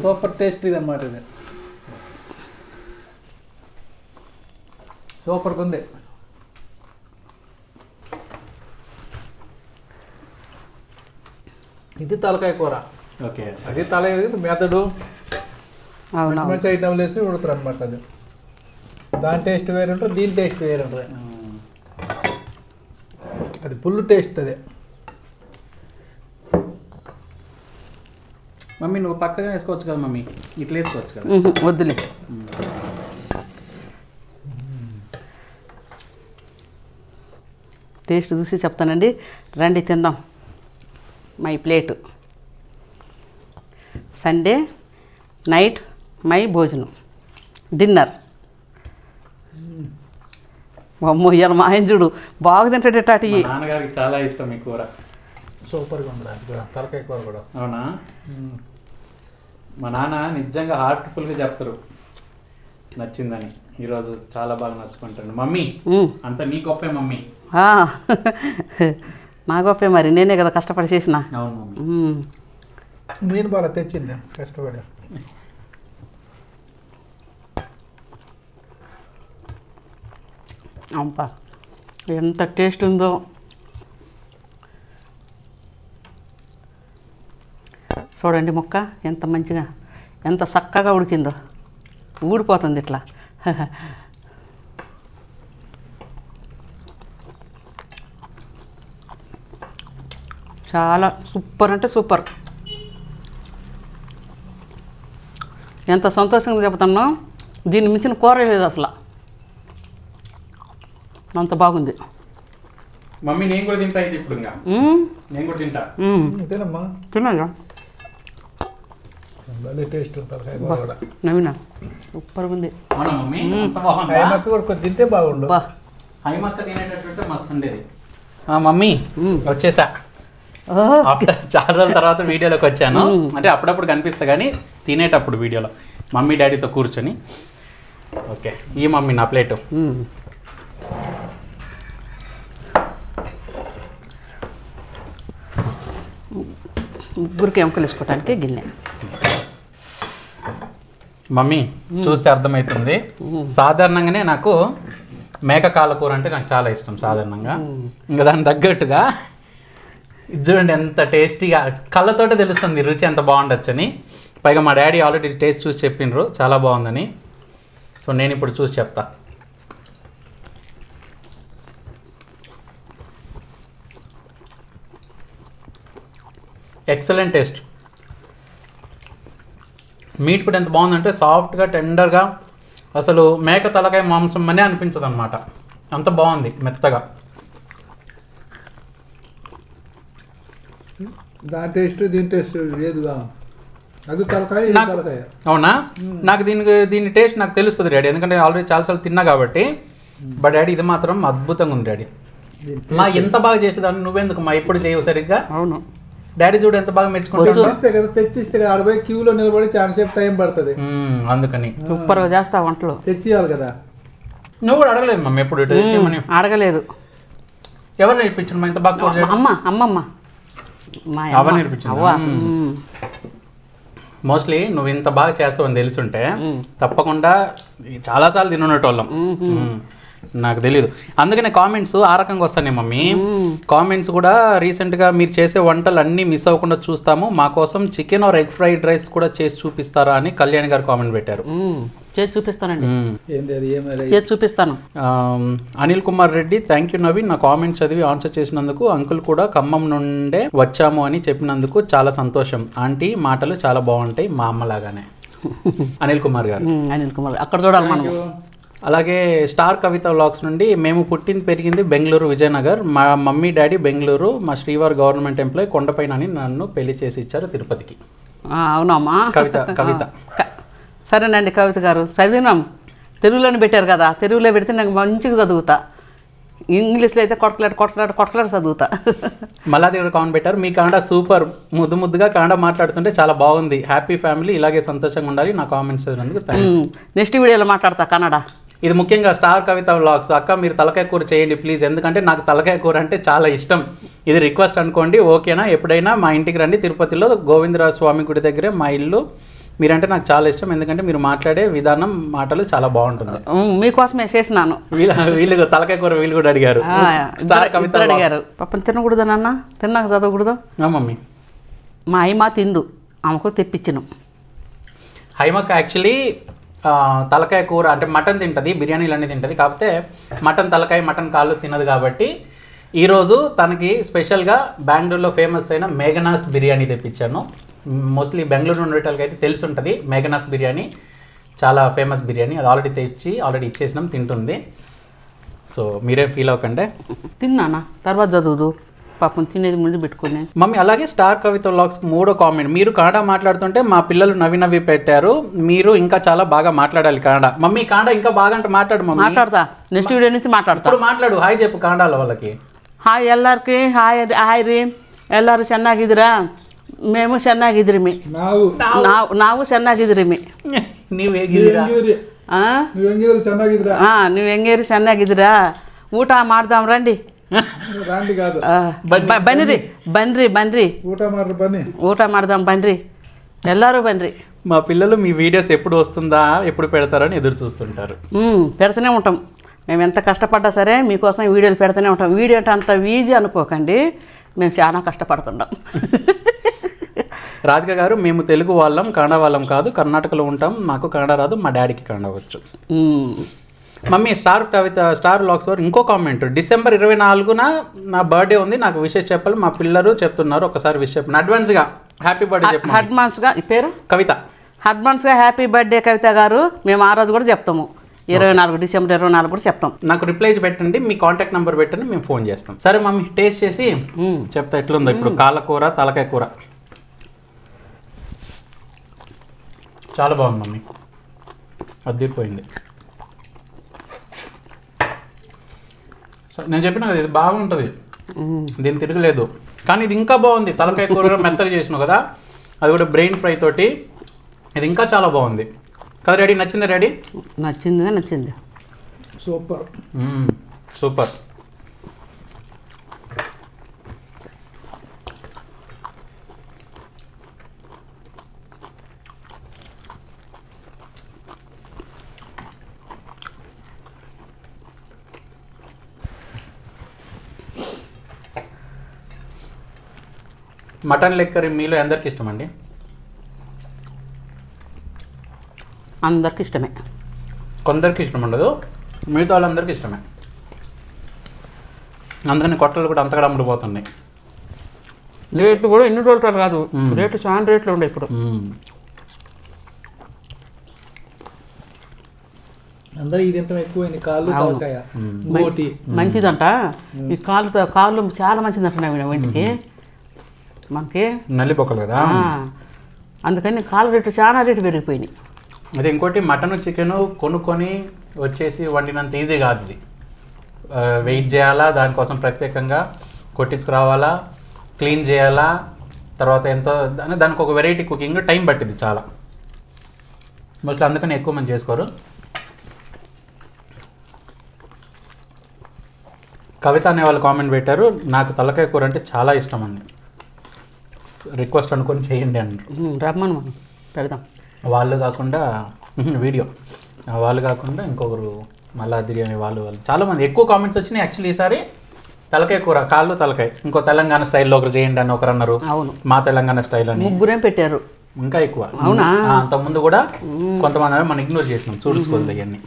సూపర్ టేస్ట్ ఇది అన్నమాట. ఇది సూపర్గా ఉంది. ఇది తలకాయ కూర, ఓకే. అది మెదడు అవును మంచి ఐటమ్లు వేసి ఉడుతారు అనమాట. అది దాని టేస్ట్ వేరే ఉంటుంది, దీని టేస్ట్ వేరే ఉంటుంది. అది ఫుల్ టేస్ట్ అదే. మమ్మీ నువ్వు పక్కగా వేసుకోవచ్చు కదా మమ్మీ, ఇట్లా వేసుకోవచ్చు కదా. వద్దులే. టేస్ట్ చూసి చెప్తానండి, రండి తిందాం. My plate Sunday night my భోజనం డిన్నర్. అమ్మో ఇవాళ మా ఆయన చూడు బాగా తింటాడట అటు. మా నాన్నగారికి చాలా ఇష్టం ఈ కూర. సూపర్గా ఉంది అది కూడా, తలకాయ కూర కూడా. అవునా? మా నాన్న నిజంగా హార్ట్ఫుల్గా చెప్తారు నచ్చిందని. ఈరోజు చాలా బాగా నచ్చుకుంటాను. మమ్మీ అంత నీ గొప్పే మమ్మీ. నా గొప్పే మరి, నేనే కదా కష్టపడి చేసిన. అవును మమ్మీ. నేను బాగా తెచ్చింది కష్టపడి. అబ్బా ఎంత టేస్ట్ ఉందో. చూడండి ముక్క ఎంత మంచిగా ఎంత చక్కగా ఉడికిందో, ఊడిపోతుంది ఇట్లా. చాలా సూపర్ అంటే సూపర్. ఎంత సంతోషంగా చెప్తానో, దీన్ని మించిన కూర లేదు అసలు, అంత బాగుంది. మమ్మీ నేను కూడా తింటా ఇది ఇప్పుడు. ఇంకా నేను కూడా తింటా. తినమ్మా, తిన్నాగా. భలే టేస్ట్ ఉంది తలకాయ కూర కూడా. నవీన సూపర్ ఉంది. అవునా మమ్మీ? అంత బాగుందా? హైమక్క కూడా కొద్ది తింటే బాగుండు. బా హైమక్క తినేటట్టుంటే మస్తు ఉండేది. మమ్మీ వచ్చేసా. ఆఫ్టర్ చాలా రోజుల తర్వాత వీడియోలోకి వచ్చాను. అంటే అప్పుడప్పుడు కనిపిస్తా కానీ తినేటప్పుడు వీడియోలో మమ్మీ డాడీతో కూర్చొని. ఓకే, ఈ మమ్మీ నా ప్లేటు. ముగ్గురికి ఎముకలు వేసుకోవటానికి గిన్నె. మమ్మీ చూస్తే అర్థమవుతుంది. సాధారణంగానే నాకు మేక కాళ్ళ కూర అంటే నాకు చాలా ఇష్టం సాధారణంగా. ఇంకా దానికి తగ్గట్టుగా ఇది చూడండి ఎంత టేస్టీగా, కళ్ళతోటే తెలుస్తుంది రుచి ఎంత బాగుండొచ్చని. పైగా మా డాడీ ఆల్రెడీ టేస్ట్ చూసి చెప్పిండ్రు చాలా బాగుందని. సో నేను ఇప్పుడు చూసి చెప్తా. Excellent taste. మీట్ కూడా ఎంత బాగుందంటే సాఫ్ట్గా టెండర్గా, అసలు మేక తలకాయ మాంసం అనే అనిపించదు అనమాట, అంత బాగుంది మెత్తగా. దాని టేస్ట్ దీని టేస్ట్ లేదుగా, అది తలకాయ తలకాయ. అవునా? నాకు దీని టేస్ట్ నాకు తెలుస్తుంది డాడీ, ఎందుకంటే ఆల్రెడీ చాలాసార్లు తిన్నా కాబట్టి. బట్ డాడీ ఇది మాత్రం అద్భుతంగా ఉంది డాడీ. మా ఎంత బాగా చేసేదాన్ని నువ్వెందుకు మా ఎప్పుడు చేయవు సరిగ్గా? అవును డాడీ చూడు ఎంత బాగా మెచ్చుకుంటాడు. తెచ్చిస్తే కదా, ఆడపోయి క్యూలో నిలబడి చాలా సేపు టైం పడుతుంది. అందుకని సూపర్గా చేస్తా వంటలు. తెచ్చియాలి కదా. నువ్వు కూడా అడగలేదు మమ్మీ ఎప్పుడు తెచ్చేమని? అడగలేదు. ఎవరు నేర్పించారు మా ఇంత బాగా? అమ్మమ్మ అవ్వ నేర్పించింది. మోస్ట్లీ నువ్వు ఇంత బాగా చేస్తావని తెలుసుంటే తప్పకుండా చాలాసార్లు తినున్నటోళ్ళం. నాకు తెలీదు, అందుకనే కామెంట్స్ ఆ రకంగా వస్తాయి మమ్మీ. కామెంట్స్ కూడా రీసెంట్గా మీరు చేసే వంటలు అన్నీ మిస్ అవ్వకుండా చూస్తాము, మా కోసం chicken or egg fried rice కూడా చేసి చూపిస్తారా అని కళ్యాణ్ గారు కామెంట్ పెట్టారు. చేసి చూపిస్తానండి, ఏంది చేసి చూపిస్తాను. అనిల్ కుమార్ రెడ్డి, థ్యాంక్ యూ నవీన్, నా కామెంట్ చదివి ఆన్సర్ చేసినందుకు. అంకుల్ కూడా ఖమ్మం నుండే వచ్చాము అని చెప్పినందుకు చాలా సంతోషం. ఆంటీ మాటలు చాలా బాగుంటాయి, మా అమ్మలాగానే. అనిల్ కుమార్ గారు. అనిల్ కుమార్ అక్కడ చూడాలి మనం. అలాగే స్టార్ కవిత వ్లాగ్స్ నుండి, మేము పుట్టింది పెరిగింది బెంగళూరు విజయనగర్, మా మమ్మీ డాడీ బెంగళూరు, మా శ్రీవారి గవర్నమెంట్ ఎంప్లాయ్, కొండపైన అని నన్ను పెళ్లి చేసి ఇచ్చారు తిరుపతికి. అవునమ్మా. కవిత సరేనండి కవిత గారు, చదివినాం. తెలుగులోనే పెట్టారు కదా, తెలుగులో పెడితే నాకు మంచిగా చదువుతా. ఇంగ్లీష్లో అయితే కొట్టలాడు చదువుతా. మల్లాదేవి కామెంట్ పెట్టారు, మీ కన్నడ సూపర్, ముద్దుగా కన్నడ మాట్లాడుతుంటే చాలా బాగుంది, హ్యాపీ ఫ్యామిలీ, ఇలాగే సంతోషంగా ఉండాలి. నా కామెంట్స్ చదివినందుకు థ్యాంక్స్. నెక్స్ట్ వీడియోలో మాట్లాడతా కన్నడ. ఇది ముఖ్యంగా స్టార్ కవిత వ్లాగ్స్. అక్క మీరు తలకాయ కూర చేయండి ప్లీజ్, ఎందుకంటే నాకు తలకాయ కూర అంటే చాలా ఇష్టం. ఇది రిక్వెస్ట్ అనుకోండి, ఓకేనా? ఎప్పుడైనా మా ఇంటికి రండి, తిరుపతిలో గోవిందరాజ స్వామి గుడి దగ్గరే మా ఇల్లు. మీరంటే నాకు చాలా ఇష్టం, ఎందుకంటే మీరు మాట్లాడే విధానం, మాటలు చాలా బాగుంటుంది. మీకోసమే చేసినాను. వీళ్ళు తలకాయ కూర వీళ్ళు కూడా అడిగారు. స్టార్ కవిత అడిగారు, పాపం తినకూడదు నాన్న, తిన్నాక చదవకూడదు మమ్మీ. మా అయ్యమ్మ తిందు ఆమెకు తెప్పించినాం. హైమక్ యాక్చువల్లీ తలకాయ కూర అంటే మటన్ తింటుంది, బిర్యానీలు అన్నీ తింటుంది. కాకపోతే మటన్ తలకాయ మటన్ కాళ్ళు తినదు కాబట్టి ఈరోజు తనకి స్పెషల్గా బెంగళూరులో ఫేమస్ అయిన మేఘనాస్ బిర్యానీ తెప్పించాను. మోస్ట్లీ బెంగళూరు ఉండేటోళ్ళకి అయితే తెలిసి ఉంటుంది. మేఘనాస్ బిర్యానీ చాలా ఫేమస్ బిర్యానీ. అది ఆల్రెడీ ఇచ్చేసినాం, తింటుంది. సో మీరే ఫీల్ అవ్వకండి. తిన్నానా తర్వాత చదువుదు పాపం తినేది ముందు పెట్టుకుని. మమ్మీ అలాగే స్టార్ కవిత వ్లాగ్స్ 3వ కామెంట్, మీరు కన్నడ మాట్లాడుతుంటే మా పిల్లలు నవ్వి పెట్టారు, మీరు ఇంకా చాలా బాగా మాట్లాడాలి కన్నడ. మమ్మీ కన్నడ ఇంకా బాగా అంటే మాట్లాడు మమ్మీ. మాట్లాడతా, నెక్స్ట్ వీడియో నుంచి మాట్లాడతా. ఇప్పుడు మాట్లాడు, హాయ్ చెప్పు కన్నడలో వాళ్ళకి. ಹಾಯ್ ಎಲ್ಲರಿಗೆ ಹಾಯ್ ರೀ, ಎಲ್ಲರೂ ಚೆನ್ನಾಗಿದ್ದೀರಾ? మేము ಚೆನ್ನಾಗಿದ್ರಿಮಿ, ನಾವು ಚೆನ್ನಾಗಿದ್ರಿಮಿ. ನೀವು ಹೇಗಿದ್ದೀರಾ? ನೀವು ಹೆಂಗೇರಿ ಚೆನ್ನಾಗಿದ್ದೀರಾ? ಊಟ ಮಾಡ್ದಾం రండి. బన్రి ఊట ಮಾಡ್దాం బన్రి, ಎಲ್ಲರೂ బన్రి. మా పిల్లలు మీ వీడియోస్ ఎప్పుడు వస్తుందా ఎప్పుడు పెడతారని ఎదురు చూస్తుంటారు. పెడుతూనే ఉంటాం. మేము ఎంత కష్టపడ్డా సరే మీకోసం వీడియోలు పెడుతూనే ఉంటాం. వీడియో అంటే అంత ఈజీ అనుకోకండి, మేము చాలా కష్టపడుతున్నాం. రాధిక గారు, మేము తెలుగు వాళ్ళం, కన్నడ వాళ్ళం కాదు, కర్ణాటకలో ఉంటాం, మాకు కన్నడ రాదు, మా డాడీకి కన్నడ వచ్చు. మమ్మీ స్టార్ వ్లాగ్స్ వారు ఇంకో కామెంట్, డిసెంబర్ 24న నా బర్త్డే ఉంది, నాకు విషెస్ చెప్పాలి, మా పిల్లలు చెప్తున్నారు, ఒకసారి విష్ చెప్పండి. అడ్వాన్స్గా హ్యాపీ బర్త్డే చెప్పండి. అడ్వాన్స్గా పేరు కవిత. అడ్వాన్స్గా హ్యాపీ బర్త్డే కవిత గారు. మేము ఆ రోజు కూడా చెప్తాము, డిసెంబర్ 24 కూడా చెప్తాం. నాకు రిప్లైస్ పెట్టండి, మీ కాంటాక్ట్ నెంబర్ పెట్టండి, మేము ఫోన్ చేస్తాం. సరే మమ్మీ టేస్ట్ చేసి చెప్తా ఎట్లుందో. ఇప్పుడు కాళ్ళకూర తలకాయ కూర చాలా బాగుంది మమ్మీ, అదిరిపోయింది. నేను చెప్పిన కదా ఇది బాగుంటుంది, దీన్ని తిరగలేదు. కానీ ఇది ఇంకా బాగుంది. తలకాయ కూర మెత్తగా చేసినావు కదా, అది కూడా బ్రెయిన్ ఫ్రై తోటి, ఇది ఇంకా చాలా బాగుంది కదా. రెడీ నచ్చిందా? రెడీ నచ్చింది. Super. Super. Mutton leg curry మీలో ఎందరికి ఇష్టం అండి? అందరికి ఇష్టమే. కొందరికి ఇష్టం ఉండదు, మిగతా వాళ్ళందరికీ ఇష్టమే. అందుకని కొట్టలు కూడా అంతగా అమ్ముడుపోతున్నాయి. రేట్లు కూడా ఎన్ని రోజులు కాదు, రేట్లు చాలా రేట్లు ఉండే ఇప్పుడు. అందరూ ఇది తింటాం ఎక్కువైంది. కాళ్ళు తలకాయ బోటి మంచిదంట. ఈ కాళ్ళు చాలా మంచిదంట ఇంటికి మనకి నల్లిపోకలు కదా, అందుకని కాళ్ళ రేట్లు చాలా రేటు పెరిగిపోయినాయి. అదే ఇంకోటి మటన్ చికెన్ కొనుక్కొని వచ్చేసి వండినంత ఈజీ కాదు. ఇది వెయిట్ చేయాలా, దానికోసం ప్రత్యేకంగా కొట్టించుకురావాలా, క్లీన్ చేయాలా, తర్వాత ఎంతో దానికి ఒక వెరైటీ కుకింగ్ టైం పట్టింది చాలా. మోస్ట్లీ అందుకని ఎక్కువ మంది చేసుకోరు. కవిత అనే వాళ్ళు కామెంట్ పెట్టారు, నాకు తలకాయ కూర అంటే చాలా ఇష్టం అండి, రిక్వెస్ట్ అనుకొని చేయండి అని. రమ్మను మనం పెడదాం. వాళ్ళు కాకుండా వీడియో వాళ్ళు కాకుండా ఇంకొకరు మళ్ళా బిర్యానీ వాళ్ళు చాలామంది ఎక్కువ కామెంట్స్ వచ్చినాయి. యాక్చువల్లీ ఈసారి తలకాయ కూర కాళ్ళు తలకాయ ఇంకో తెలంగాణ స్టైల్లో ఒకరు చేయండి అని ఒకరు అన్నారు. అవును, మా తెలంగాణ స్టైల్ అని ముగ్గురేం పెట్టారు. ఇంకా ఎక్కువ. అవునా? అంతకుముందు కూడా కొంతమంది మనం ఇగ్నోర్ చేసినాం, చూసుకోలేదు అవన్నీ.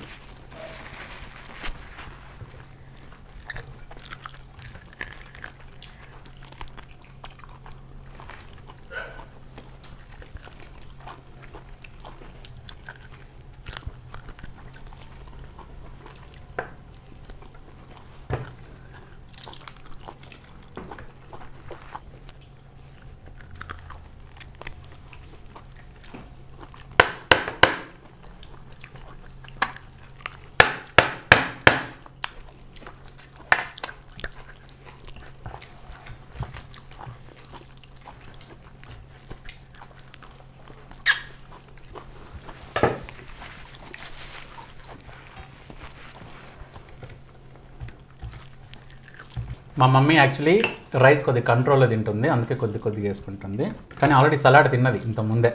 మా మమ్మీ యాక్చువల్లీ రైస్ కొద్దిగా కంట్రోల్లో తింటుంది, అందుకే కొద్దిగా వేసుకుంటుంది. కానీ ఆల్రెడీ సలాడ్ తిన్నది ఇంత ముందే,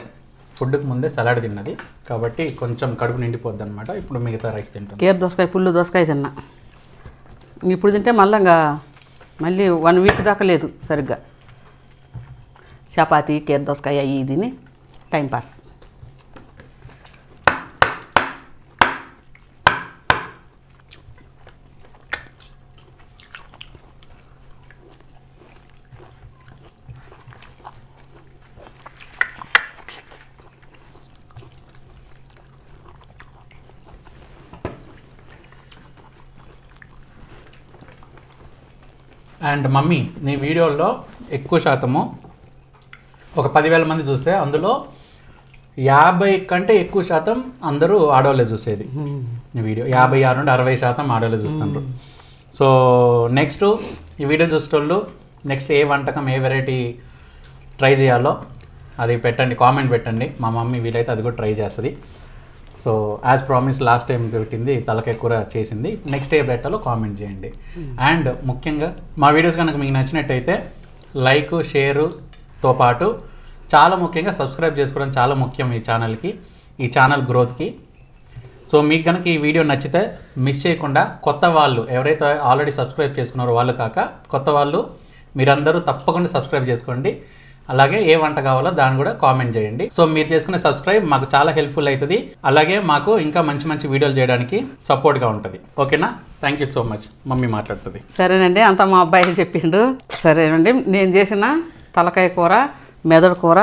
ఫుడ్కి ముందే సలాడ్ తిన్నది కాబట్టి కొంచెం కడుపు నిండిపోద్ది అనమాట. ఇప్పుడు మిగతా రైస్ తింటుంది. కేర్ దోసకాయ పుల్లు దోసకాయ తిన్నా. ఇప్పుడు తింటే మళ్ళీ 1 వీక్ దాకా లేదు సరిగ్గా. చపాతీ కీర దోసకాయ అవి తిని టైంపాస్. అండ్ మమ్మీ నీ వీడియోల్లో ఎక్కువ శాతము ఒక 10,000 మంది చూస్తే అందులో 50 కంటే ఎక్కువ శాతం అందరూ ఆడవాళ్ళే చూసేది నీ వీడియో. 56 నుండి 60% ఆడవాళ్ళే చూస్తుండ్రు. సో నెక్స్ట్ ఈ వీడియో చూసేటోళ్ళు నెక్స్ట్ ఏ వంటకం ఏ వెరైటీ ట్రై చేయాలో అది పెట్టండి, కామెంట్ పెట్టండి. మా మమ్మీ వీలైతే అది కూడా ట్రై చేస్తుంది. So as promise last time పెట్టింది తలకాయ కూర చేసింది. నెక్స్ట్ ఏ పెట్టాలో కామెంట్ చేయండి. అండ్ ముఖ్యంగా మా వీడియోస్ కనుక మీకు నచ్చినట్టయితే లైక్ షేరుతో పాటు చాలా ముఖ్యంగా సబ్స్క్రైబ్ చేసుకోవడం చాలా ముఖ్యం ఈ ఛానల్కి, ఈ ఛానల్ గ్రోత్కి. సో మీకు కనుక ఈ వీడియో నచ్చితే మిస్ చేయకుండా కొత్త వాళ్ళు ఎవరైతే ఆల్రెడీ సబ్స్క్రైబ్ చేసుకున్నారో వాళ్ళు కాక కొత్త వాళ్ళు మీరందరూ తప్పకుండా సబ్స్క్రైబ్ చేసుకోండి. అలాగే ఏ వంట కావాలో దాన్ని కూడా కామెంట్ చేయండి. సో మీరు చేసుకునే సబ్స్క్రైబ్ మాకు చాలా హెల్ప్ఫుల్ అవుతుంది. అలాగే మాకు ఇంకా మంచి మంచి వీడియోలు చేయడానికి సపోర్ట్గా ఉంటుంది. ఓకేనా? Thank you so much. Mummy మాట్లాడుతుంది. సరేనండి, అంతా మా అబ్బాయి చెప్పిండు. సరేనండి, నేను చేసిన తలకాయ కూర మెదడు కూర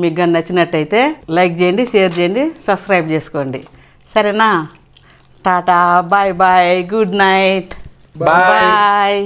మీకు కానీ నచ్చినట్టయితే లైక్ చేయండి, షేర్ చేయండి, సబ్స్క్రైబ్ చేసుకోండి. సరేనా? టాటా, bye bye, good night, Bye. Bye.